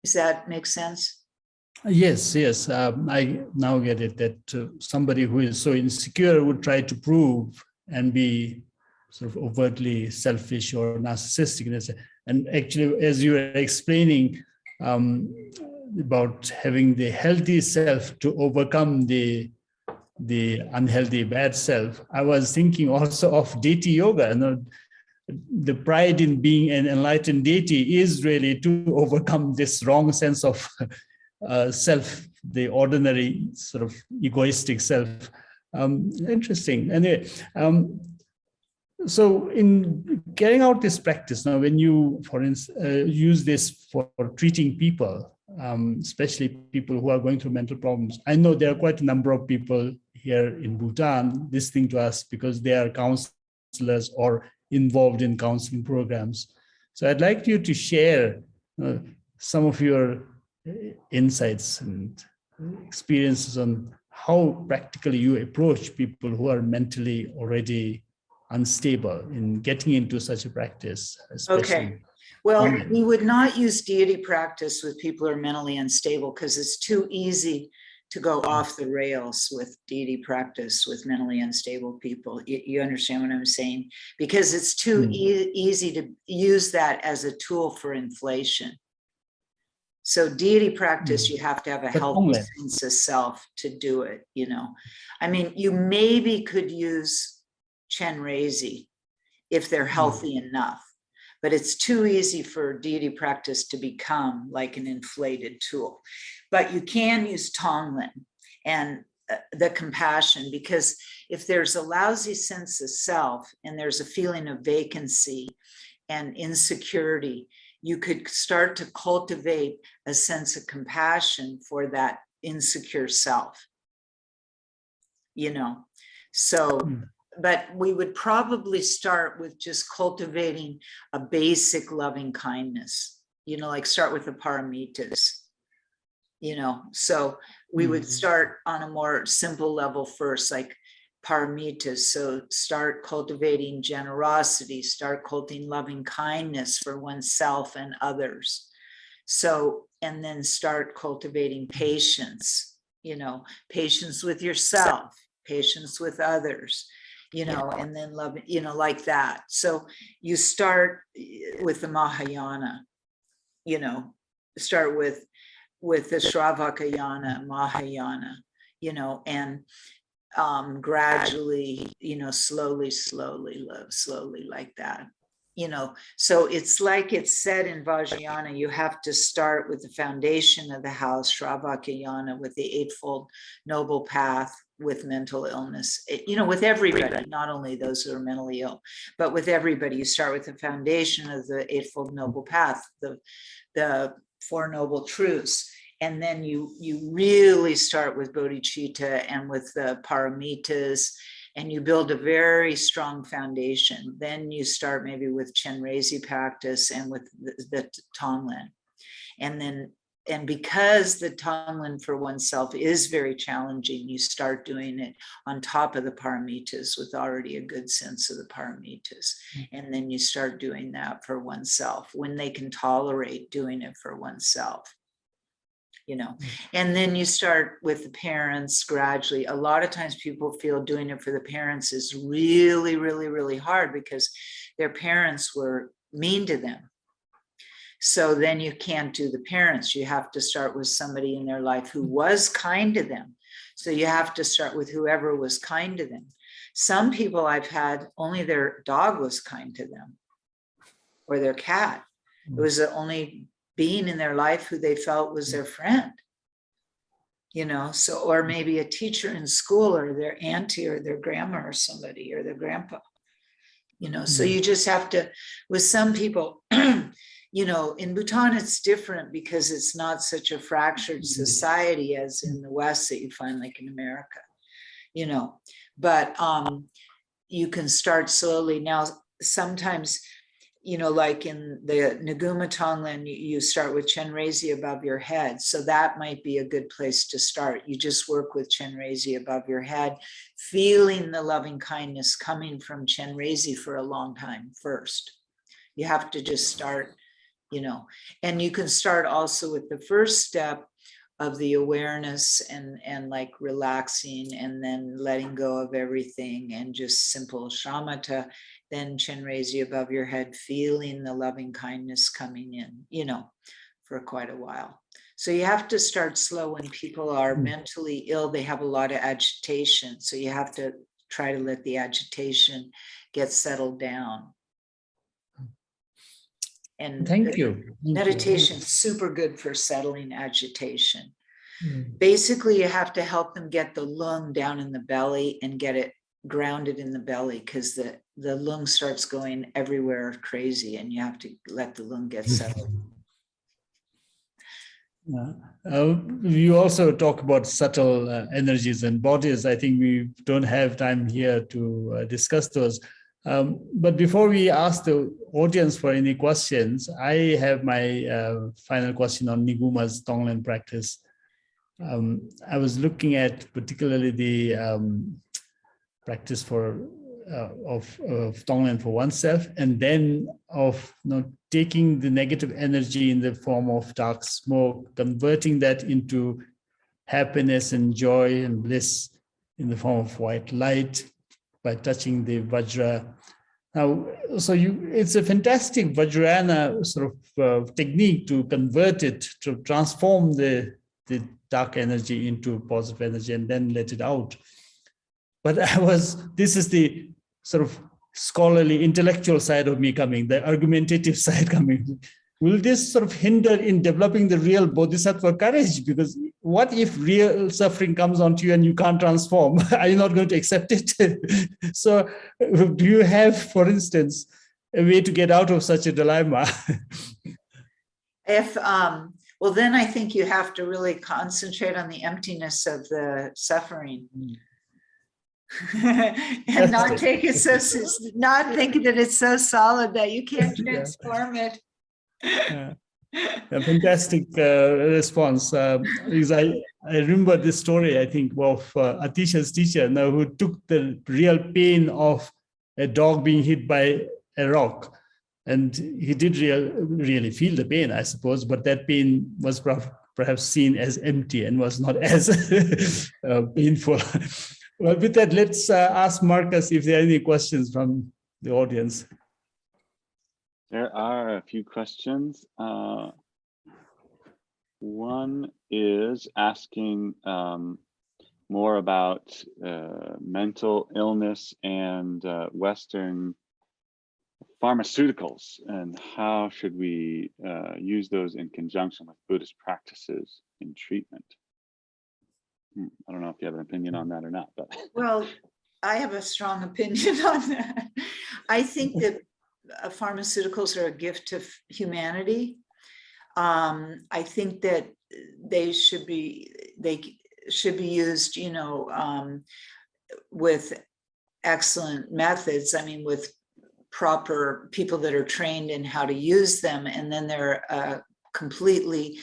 Does that make sense? Yes, yes. I now get it, that somebody who is so insecure would try to prove and be sort of overtly selfish or narcissistic. And actually, as you were explaining about having the healthy self to overcome the unhealthy bad self, I was thinking also of deity yoga. You know, the pride in being an enlightened deity is really to overcome this wrong sense of self, the ordinary sort of egoistic self. Interesting. Anyway, so in carrying out this practice, now when you, for instance, use this for treating people, especially people who are going through mental problems, I know there are quite a number of people here in Bhutan listening to us because they are counselors or involved in counseling programs. So I'd like you to share some of your insights and experiences on how practically you approach people who are mentally already unstable in getting into such a practice. Okay. Well, we would not use deity practice with people who are mentally unstable because it's too easy to go off the rails with deity practice with mentally unstable people. You understand what I'm saying? Because it's too easy to use that as a tool for inflation. So deity practice, you have to have a healthy sense of self to do it, you know. I mean, you maybe could use Chenrezi if they're healthy enough, but it's too easy for deity practice to become like an inflated tool. But you can use Tonglen and the compassion, because if there's a lousy sense of self and there's a feeling of vacancy and insecurity, you could start to cultivate a sense of compassion for that insecure self, you know. So, but we would probably start with just cultivating a basic loving kindness, you know, like start with the paramitas, you know. So we would start on a more simple level first, like paramitas. So start cultivating generosity, start cultivating loving kindness for oneself and others. So, and then start cultivating patience, you know, patience with yourself, patience with others, you know, and then love, you know, like that. So you start with the Mahayana, you know, start with the Shravakayana, Mahayana, you know, and gradually, you know, slowly like that, you know. So it's like it's said in Vajrayana, you have to start with the foundation of the house, Shravakayana, with the Eightfold Noble Path, with mental illness, you know, with everybody, not only those who are mentally ill, but with everybody. You start with the foundation of the Eightfold Noble Path, the Four Noble Truths. And then you really start with bodhicitta and with the paramitas, and you build a very strong foundation. Then you start maybe with Chenrezi practice and with the Tonglen. And because the Tonglen for oneself is very challenging, you start doing it on top of the paramitas with already a good sense of the paramitas. And then you start doing that for oneself when they can tolerate doing it for oneself. You know, and then you start with the parents gradually. A lot of times people feel doing it for the parents is really, really, really hard because their parents were mean to them. So then you can't do the parents. You have to start with somebody in their life who was kind to them. So you have to start with whoever was kind to them. Some people I've had, only their dog was kind to them or their cat. It was the only being in their life who they felt was their friend, you know. So, or maybe a teacher in school or their auntie or their grandma or somebody or their grandpa, So you just have to, with some people, in Bhutan, it's different because it's not such a fractured society as in the West that you find like in America, but you can start slowly. Now, sometimes, like in the Nguma Tonglen, you start with Chenrezi above your head. So that might be a good place to start. You just work with Chenrezi above your head, feeling the loving kindness coming from Chenrezi for a long time first. You have to just start, and you can start also with the first step of the awareness and like relaxing and then letting go of everything and just simple shamatha, then Chenrezi above your head, feeling the loving kindness coming in, for quite a while. So you have to start slow. When people are mentally ill, they have a lot of agitation. So you have to try to let the agitation get settled down. And thank you. Meditation is super good for settling agitation. Basically, you have to help them get the lung down in the belly and get it grounded in the belly, because the lung starts going everywhere crazy, and you have to let the lung get settled. You also talk about subtle energies and bodies. I think we don't have time here to discuss those. But before we ask the audience for any questions, I have my final question on Niguma's Tonglen practice. I was looking at particularly the practice of Tonglen for oneself, and then of taking the negative energy in the form of dark smoke, converting that into happiness and joy and bliss in the form of white light by touching the Vajra. Now, so it's a fantastic Vajrayana sort of technique to convert it, to transform the dark energy into positive energy and then let it out. But this is the sort of scholarly, intellectual side of me coming, the argumentative side coming. Will this sort of hinder in developing the real bodhisattva courage? Because what if real suffering comes onto you and you can't transform? Are you not going to accept it? So do you have, for instance, a way to get out of such a dilemma? Well, then I think you have to really concentrate on the emptiness of the suffering. And not take it not think that it's so solid that you can't transform it. A fantastic response. Because I remember this story, I think, of Atisha's teacher, who took the real pain of a dog being hit by a rock. And he did really feel the pain, I suppose, but that pain was perhaps seen as empty and was not as painful. Well, with that, let's ask Marcus if there are any questions from the audience. There are a few questions. One is asking more about mental illness and Western pharmaceuticals, and how should we use those in conjunction with Buddhist practices in treatment? I don't know if you have an opinion on that or not, but. Well, I have a strong opinion on that. I think that pharmaceuticals are a gift to humanity. I think that they should be used, with excellent methods. I mean, with proper people that are trained in how to use them, and then they're a completely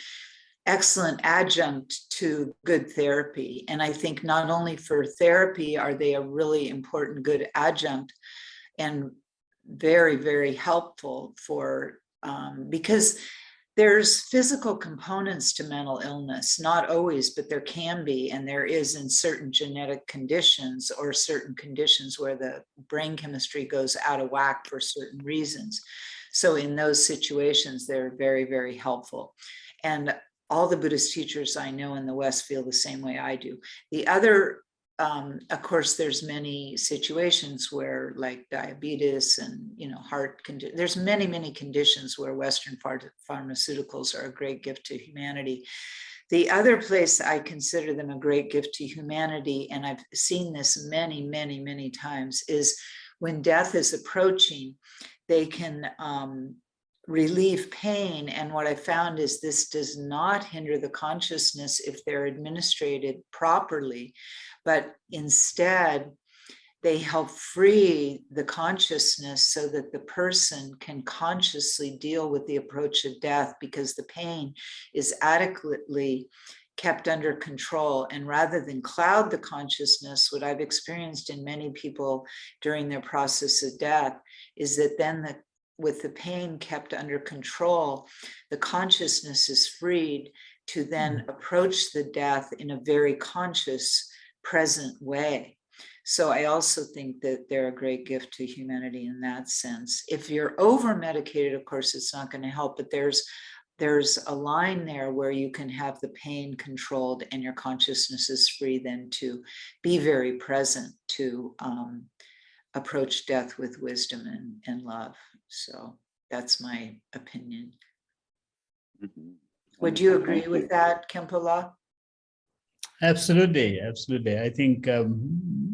excellent adjunct to good therapy. And I think not only for therapy are they a really important good adjunct, and very, very helpful for, because there's physical components to mental illness, not always, but there can be, and there is in certain genetic conditions or certain conditions where the brain chemistry goes out of whack for certain reasons. So in those situations, they're very, very helpful. And all the Buddhist teachers I know in the West feel the same way I do. The other, of course, there's many situations where, like diabetes and heart condition. There's many, many conditions where Western pharmaceuticals are a great gift to humanity. The other place I consider them a great gift to humanity, and I've seen this many, many, many times, is when death is approaching, they can relieve pain. And what I found is this does not hinder the consciousness if they're administered properly, but instead they help free the consciousness so that the person can consciously deal with the approach of death, because the pain is adequately kept under control. And rather than cloud the consciousness, what I've experienced in many people during their process of death is that then with the pain kept under control, the consciousness is freed to then approach the death in a very conscious, present way. So I also think that they're a great gift to humanity in that sense. If you're over medicated, of course, it's not going to help, but there's a line there where you can have the pain controlled and your consciousness is free then to be very present, to approach death with wisdom and love. So that's my opinion. Mm-hmm. Would you agree with that, Khenpo? Absolutely, absolutely. I think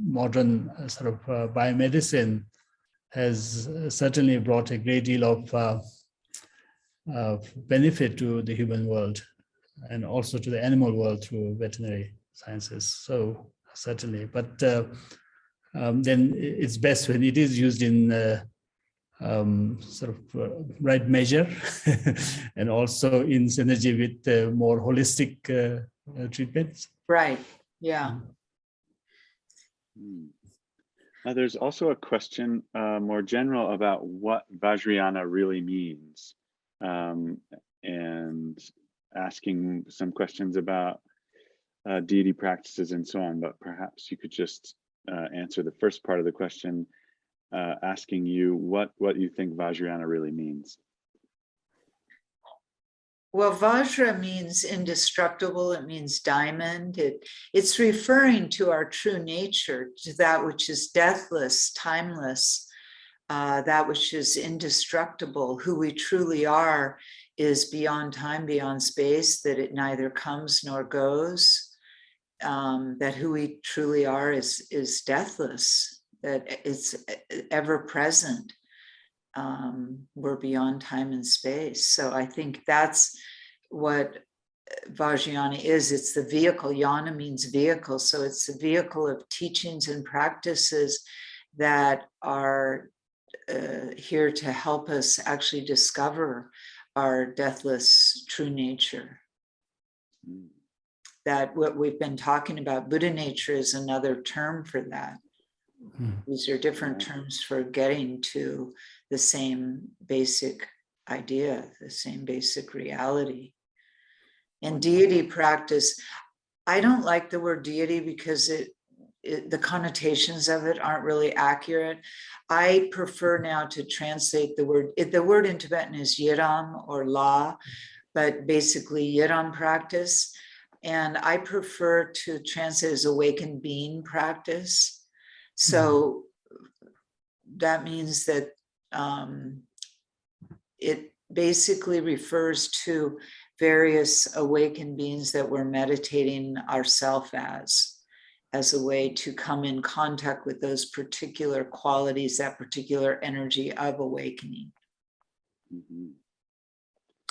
modern sort of biomedicine has certainly brought a great deal of benefit to the human world and also to the animal world through veterinary sciences. So certainly, but then it's best when it is used in sort of right measure and also in synergy with more holistic treatments. Right, yeah. There's also a question more general about what Vajrayana really means, and asking some questions about deity practices and so on, but perhaps you could just answer the first part of the question, asking you what you think Vajrayana really means. Well, Vajra means indestructible. It means diamond. It's referring to our true nature, to that which is deathless, timeless, that which is indestructible. Who we truly are is beyond time, beyond space, that it neither comes nor goes, that who we truly are is deathless, that it's ever present. We're beyond time and space. So I think that's what Vajrayana is. It's the vehicle. Yana means vehicle. So it's the vehicle of teachings and practices that are here to help us actually discover our deathless true nature. That what we've been talking about, Buddha nature, is another term for that. These are different terms for getting to the same basic idea, the same basic reality. And deity practice, I don't like the word deity because the connotations of it aren't really accurate. I prefer now to translate the word in Tibetan is Yiram or La, but basically Yiram practice. And I prefer to translate as awakened being practice. So that means that it basically refers to various awakened beings that we're meditating ourselves as a way to come in contact with those particular qualities, that particular energy of awakening.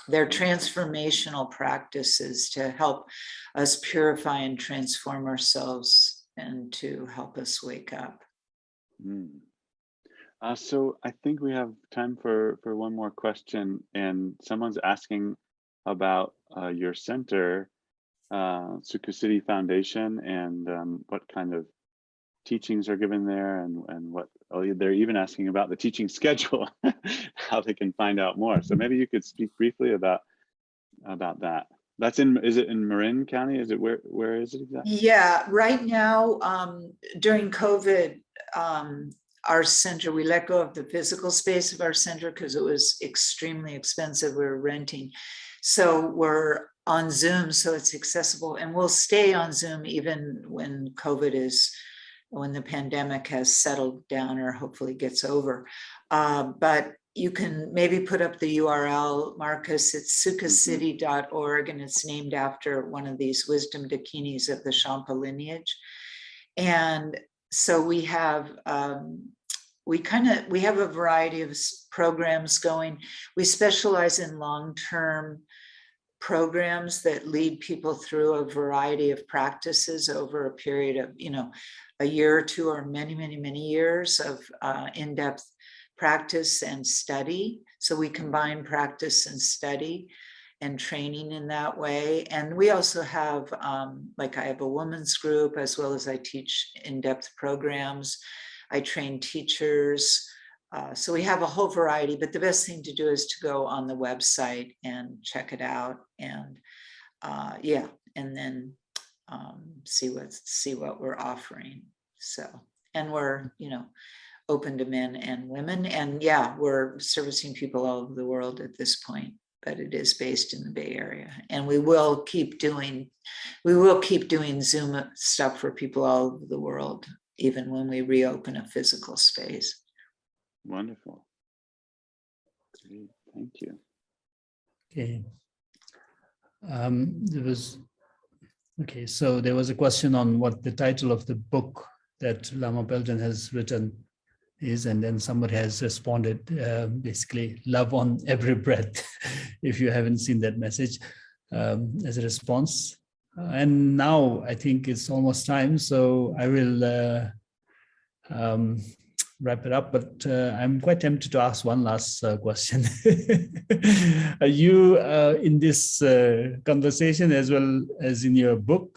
They're transformational practices to help us purify and transform ourselves and to help us wake up. So I think we have time for one more question, and someone's asking about your center, Sukha City Foundation, and what kind of teachings are given there, and what they're even asking about the teaching schedule, how they can find out more. So maybe you could speak briefly about that. That's is it in Marin County? Is it where is it exactly? Yeah, right now, during COVID, our center, we let go of the physical space of our center because it was extremely expensive. We were renting. So we're on Zoom, so it's accessible, and we'll stay on Zoom even when when the pandemic has settled down or hopefully gets over. But you can maybe put up the URL, Marcus. It's sukhacity.org, and it's named after one of these wisdom dakinis of the Shangpa lineage. And so we have we have a variety of programs going. We specialize in long-term programs that lead people through a variety of practices over a period of, a year or two, or many, many, many years of in-depth practice and study. So we combine practice and study and training in that way. And we also have, like I have a women's group, as well as I teach in-depth programs. I train teachers. So we have a whole variety, but the best thing to do is to go on the website and check it out, and and then see what we're offering. So, and we're, open to men and women, and we're servicing people all over the world at this point, but it is based in the Bay Area, and we will keep doing Zoom stuff for people all over the world, even when we reopen a physical space. Wonderful. Great. Thank you. Okay. So there was a question on what the title of the book that Lama Palden has written is, and then somebody has responded, basically, love on every breath, if you haven't seen that message, as a response. And now I think it's almost time, so I will wrap it up, but I'm quite tempted to ask one last question. You, in this conversation, as well as in your book,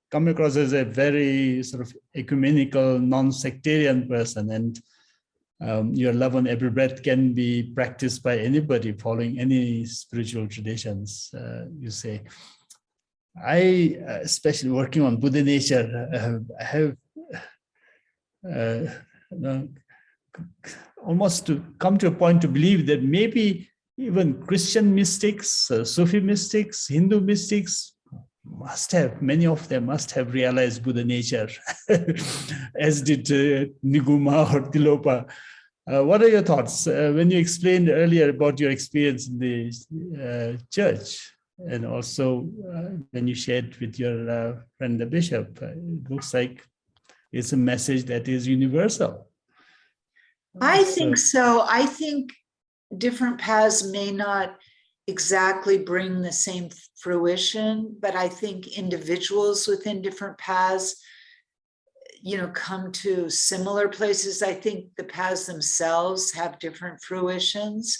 come across as a very sort of ecumenical, non-sectarian person, and your love on every breath can be practiced by anybody following any spiritual traditions, you say. I, especially working on Buddha nature, have almost to come to a point to believe that maybe even Christian mystics, Sufi mystics, Hindu mystics many of them must have realized Buddha nature, as did Niguma or Tilopa. What are your thoughts when you explained earlier about your experience in the church, and also when you shared with your friend the bishop? It looks like it's a message that is universal. I think so. I think different paths may not exactly bring the same fruition, but I think individuals within different paths, come to similar places. I think the paths themselves have different fruitions.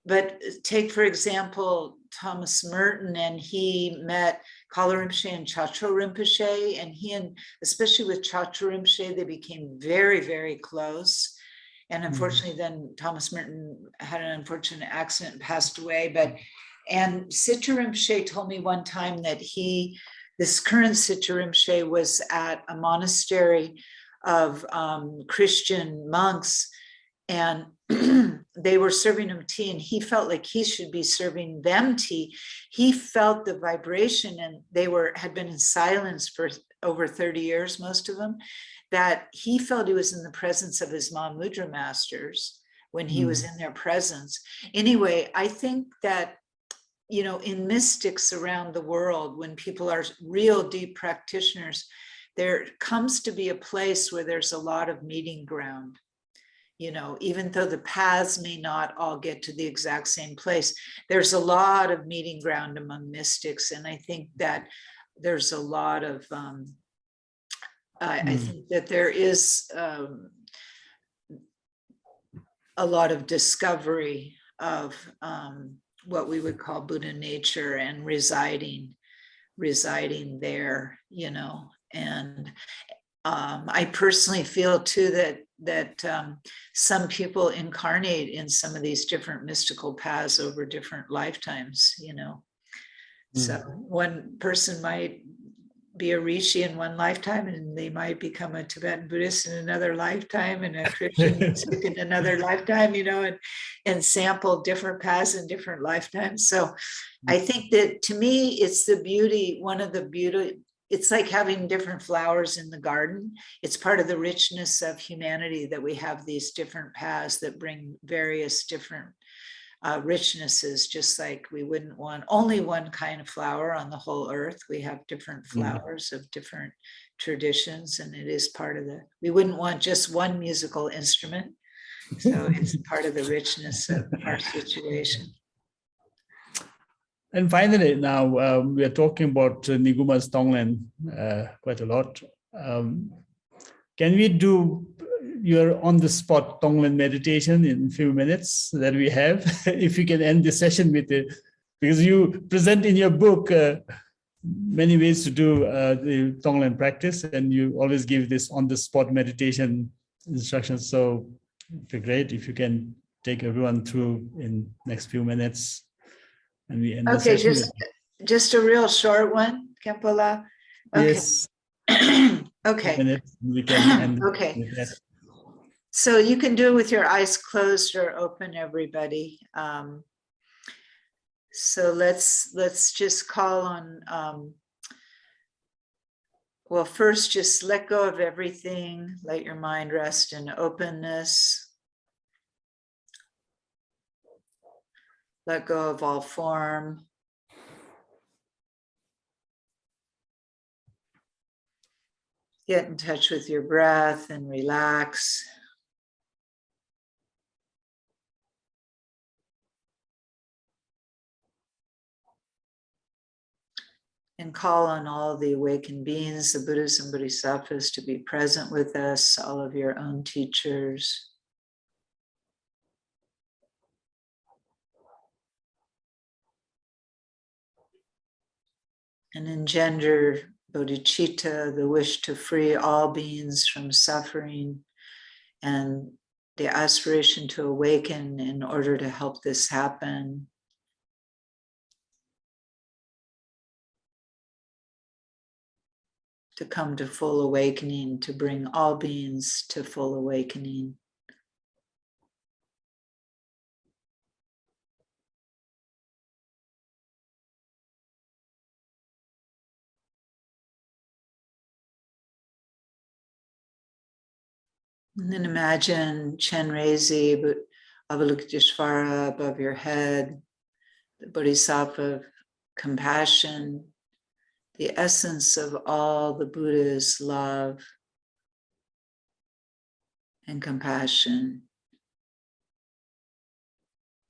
But take, for example, Thomas Merton, and he met Kalu Rinpoche and Chacho Rinpoche, and especially with Chacho Rinpoche, they became very, very close. And unfortunately, then Thomas Merton had an unfortunate accident and passed away. And Sicha Rinpoche told me one time that this current Sicha Rinpoche was at a monastery of Christian monks, and they were serving him tea, and he felt like he should be serving them tea. He felt the vibration, and they had been in silence for over 30 years, most of them, that he felt he was in the presence of his Mahamudra masters when he was in their presence. Anyway, I think that, in mystics around the world, when people are real deep practitioners, there comes to be a place where there's a lot of meeting ground. Even though the paths may not all get to the exact same place, there's a lot of meeting ground among mystics. And I think that there's a lot of, I think that there is a lot of discovery of what we would call Buddha nature and residing there, and I personally feel too that some people incarnate in some of these different mystical paths over different lifetimes, So one person might be a rishi in one lifetime, and they might become a Tibetan Buddhist in another lifetime, and a Christian mystic in another lifetime, and sample different paths in different lifetimes. So I think that, to me, it's the beauty, one of the beauty. It's like having different flowers in the garden. It's part of the richness of humanity that we have these different paths that bring various different richnesses, just like we wouldn't want only one kind of flower on the whole earth. We have different flowers of different traditions, and it is part of we wouldn't want just one musical instrument. So it's part of the richness of our situation. And finally, now we are talking about Niguma's Tonglen quite a lot. Can we do your on-the-spot Tonglen meditation in a few minutes that we have? If you can end the session with it, because you present in your book many ways to do the Tonglen practice, and you always give this on-the-spot meditation instructions. So it'd be great if you can take everyone through in next few minutes. And we end the session. Just a real short one, Kempola. Okay. Yes. Okay. Minutes, we can end okay. with that. So you can do it with your eyes closed or open, everybody. So let's just call on. Well, first, just let go of everything. Let your mind rest in openness. Let go of all form. Get in touch with your breath and relax. And call on all the awakened beings, the Buddhas and Bodhisattvas, to be present with us, all of your own teachers. And engender bodhicitta, the wish to free all beings from suffering, and the aspiration to awaken in order to help this happen. To come to full awakening, to bring all beings to full awakening. And then imagine Chenrezi Avalokiteshvara above your head, the Bodhisattva of compassion, the essence of all the Buddha's love and compassion.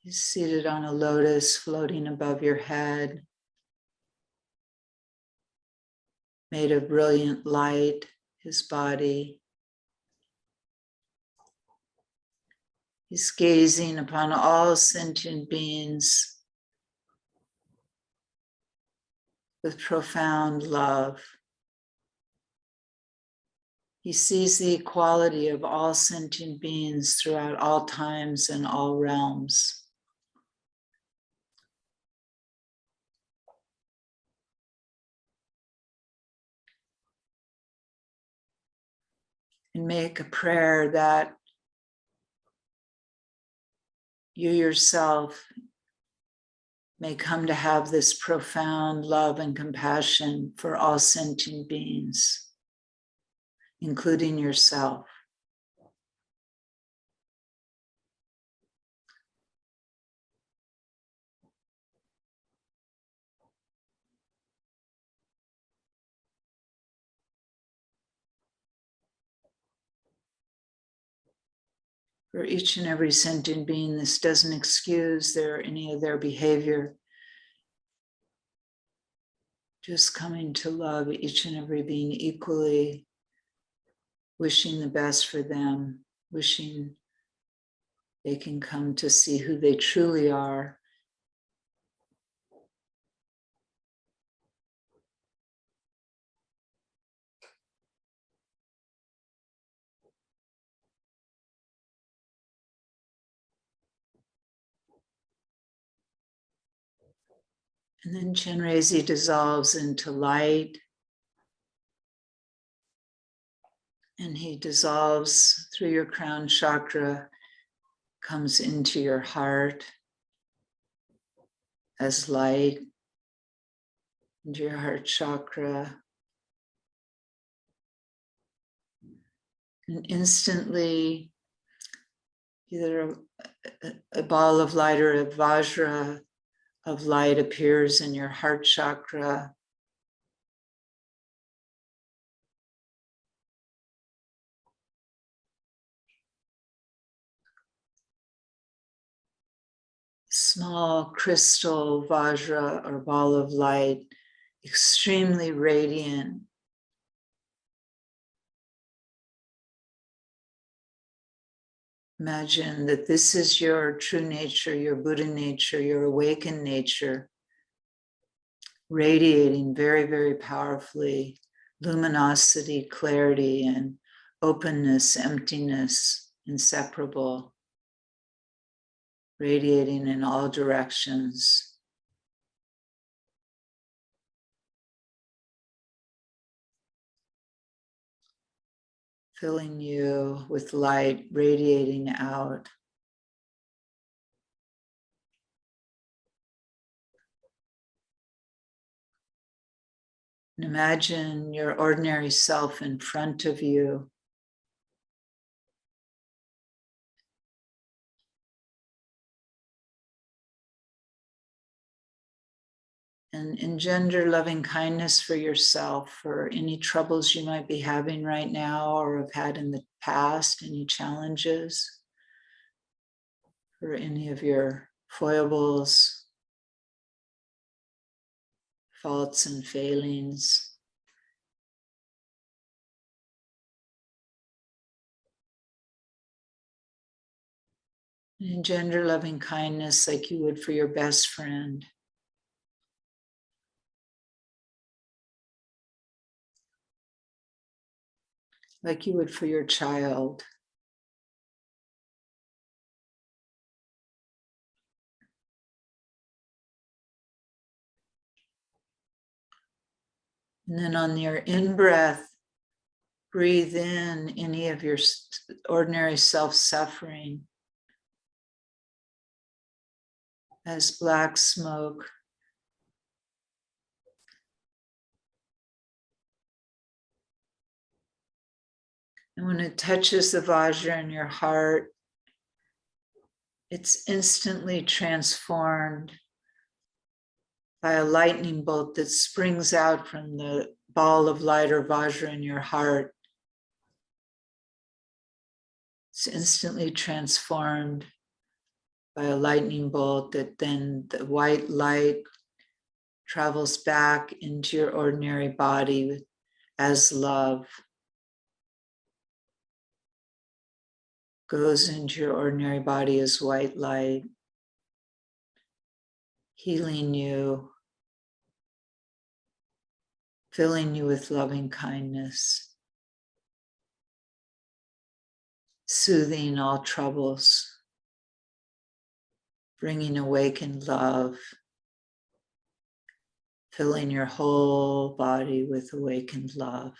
He's seated on a lotus floating above your head, made of brilliant light, his body. He's gazing upon all sentient beings with profound love. He sees the equality of all sentient beings throughout all times and all realms. And make a prayer that you yourself may come to have this profound love and compassion for all sentient beings, including yourself. For each and every sentient being, this doesn't excuse any of their behavior. Just coming to love each and every being equally, wishing the best for them, wishing they can come to see who they truly are. And then Chenrezi dissolves into light. And he dissolves through your crown chakra, comes into your heart as light, into your heart chakra. And instantly, either a ball of light or a Vajra of light appears in your heart chakra. Small crystal Vajra or ball of light, extremely radiant. Imagine that this is your true nature, your Buddha nature, your awakened nature, radiating very, very powerfully, luminosity, clarity, and openness, emptiness, inseparable, radiating in all directions. Filling you with light, radiating out. And imagine your ordinary self in front of you. And engender loving kindness for yourself, for any troubles you might be having right now or have had in the past, any challenges, for any of your foibles, faults and failings. And engender loving kindness like you would for your best friend. Like you would for your child. And then on your in-breath, breathe in any of your ordinary self-suffering as black smoke. And when it touches the Vajra in your heart, it's instantly transformed by a lightning bolt that springs out from the ball of light or Vajra in your heart. It's instantly transformed by a lightning bolt that then the white light travels back into your ordinary body as love. Goes into your ordinary body as white light, healing you, filling you with loving kindness, soothing all troubles, bringing awakened love, filling your whole body with awakened love,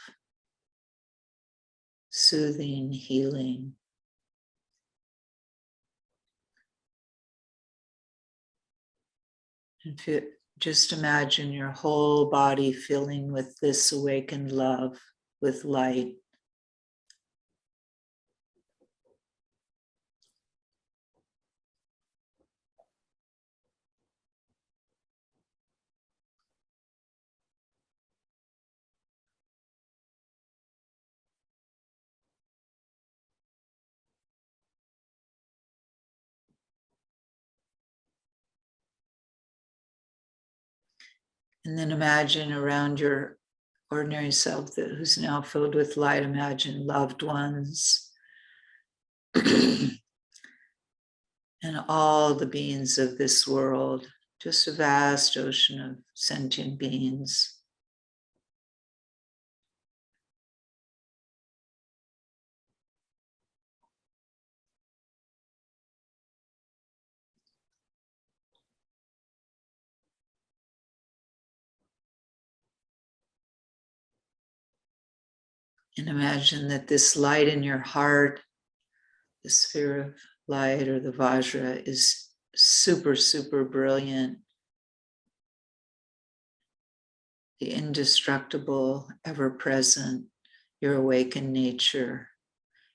soothing, healing. And just imagine your whole body filling with this awakened love, with light. And then imagine around your ordinary self who's now filled with light, imagine loved ones and all the beings of this world, just a vast ocean of sentient beings. And imagine that this light in your heart, the sphere of light or the Vajra, is super, super brilliant. The indestructible, ever present, your awakened nature,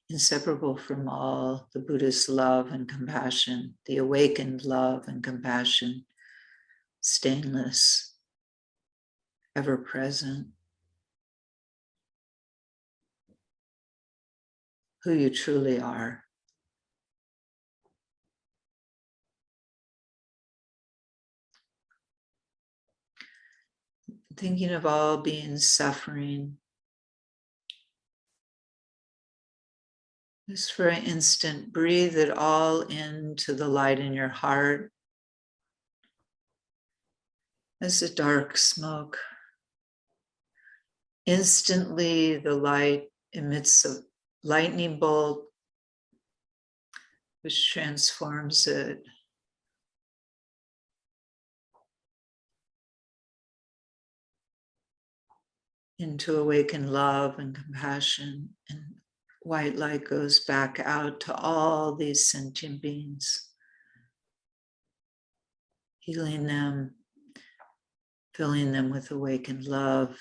inseparable from all, the Buddha's love and compassion, the awakened love and compassion, stainless, ever present, who you truly are. Thinking of all beings suffering, just for an instant, breathe it all into the light in your heart as a dark smoke. Instantly, the light emits a lightning bolt, which transforms it into awakened love and compassion, and white light goes back out to all these sentient beings, healing them, filling them with awakened love.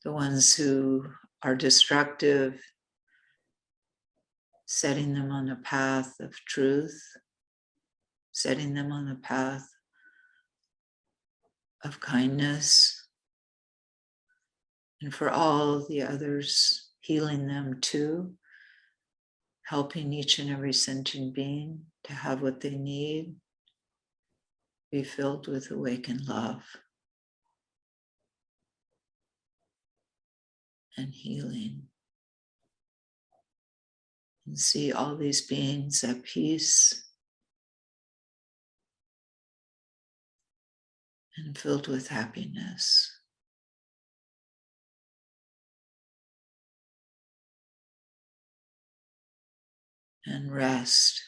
The ones who are destructive, setting them on a path of truth, setting them on a path of kindness, and for all the others, healing them too, helping each and every sentient being to have what they need, be filled with awakened love and healing. And see all these beings at peace and filled with happiness. And rest,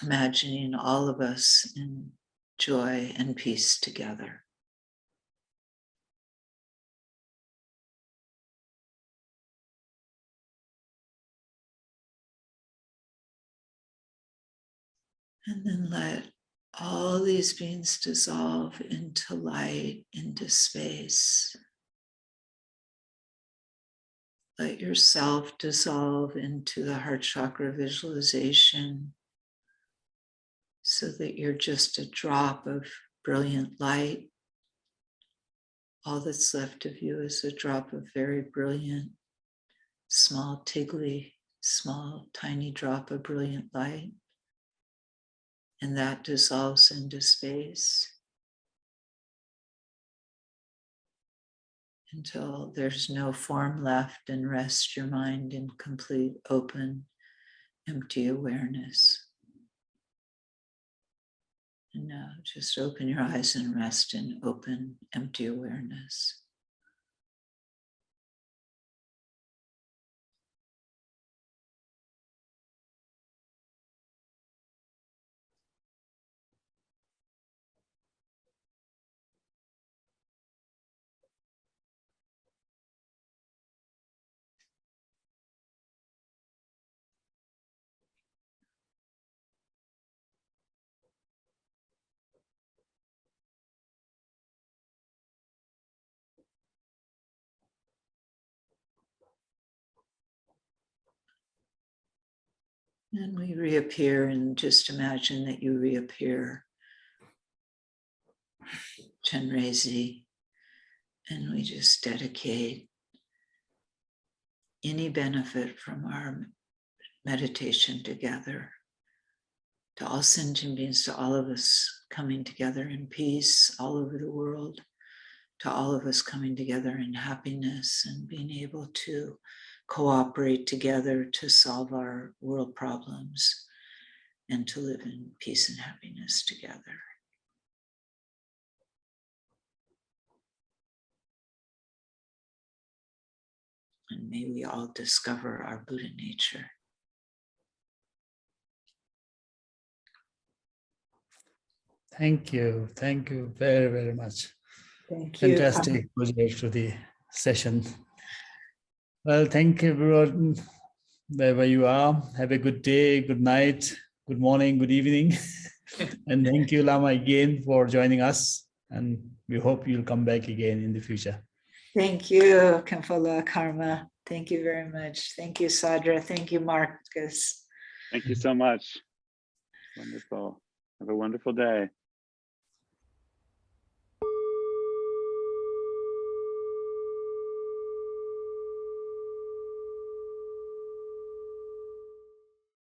imagining all of us in joy and peace together. And then let all these beings dissolve into light, into space. Let yourself dissolve into the heart chakra visualization so that you're just a drop of brilliant light. All that's left of you is a drop of very brilliant, small, tiggly, small, tiny drop of brilliant light. And that dissolves into space until there's no form left, and rest your mind in complete, open, empty awareness. And now just open your eyes and rest in open, empty awareness. And we reappear, and just imagine that you reappear, Chenrezi, and we just dedicate any benefit from our meditation together to all sentient beings, to all of us coming together in peace all over the world, to all of us coming together in happiness and being able to cooperate together to solve our world problems and to live in peace and happiness together. And may we all discover our Buddha nature. Thank you. Thank you very, very much. Thank you. Fantastic project to the session. Well, thank you, everyone, wherever you are. Have a good day, good night, good morning, good evening. And thank you, Lama, again for joining us. And we hope you'll come back again in the future. Thank you, Khenpo Karma. Thank you very much. Thank you, Sadra. Thank you, Marcus. Thank you so much. Wonderful. Have a wonderful day.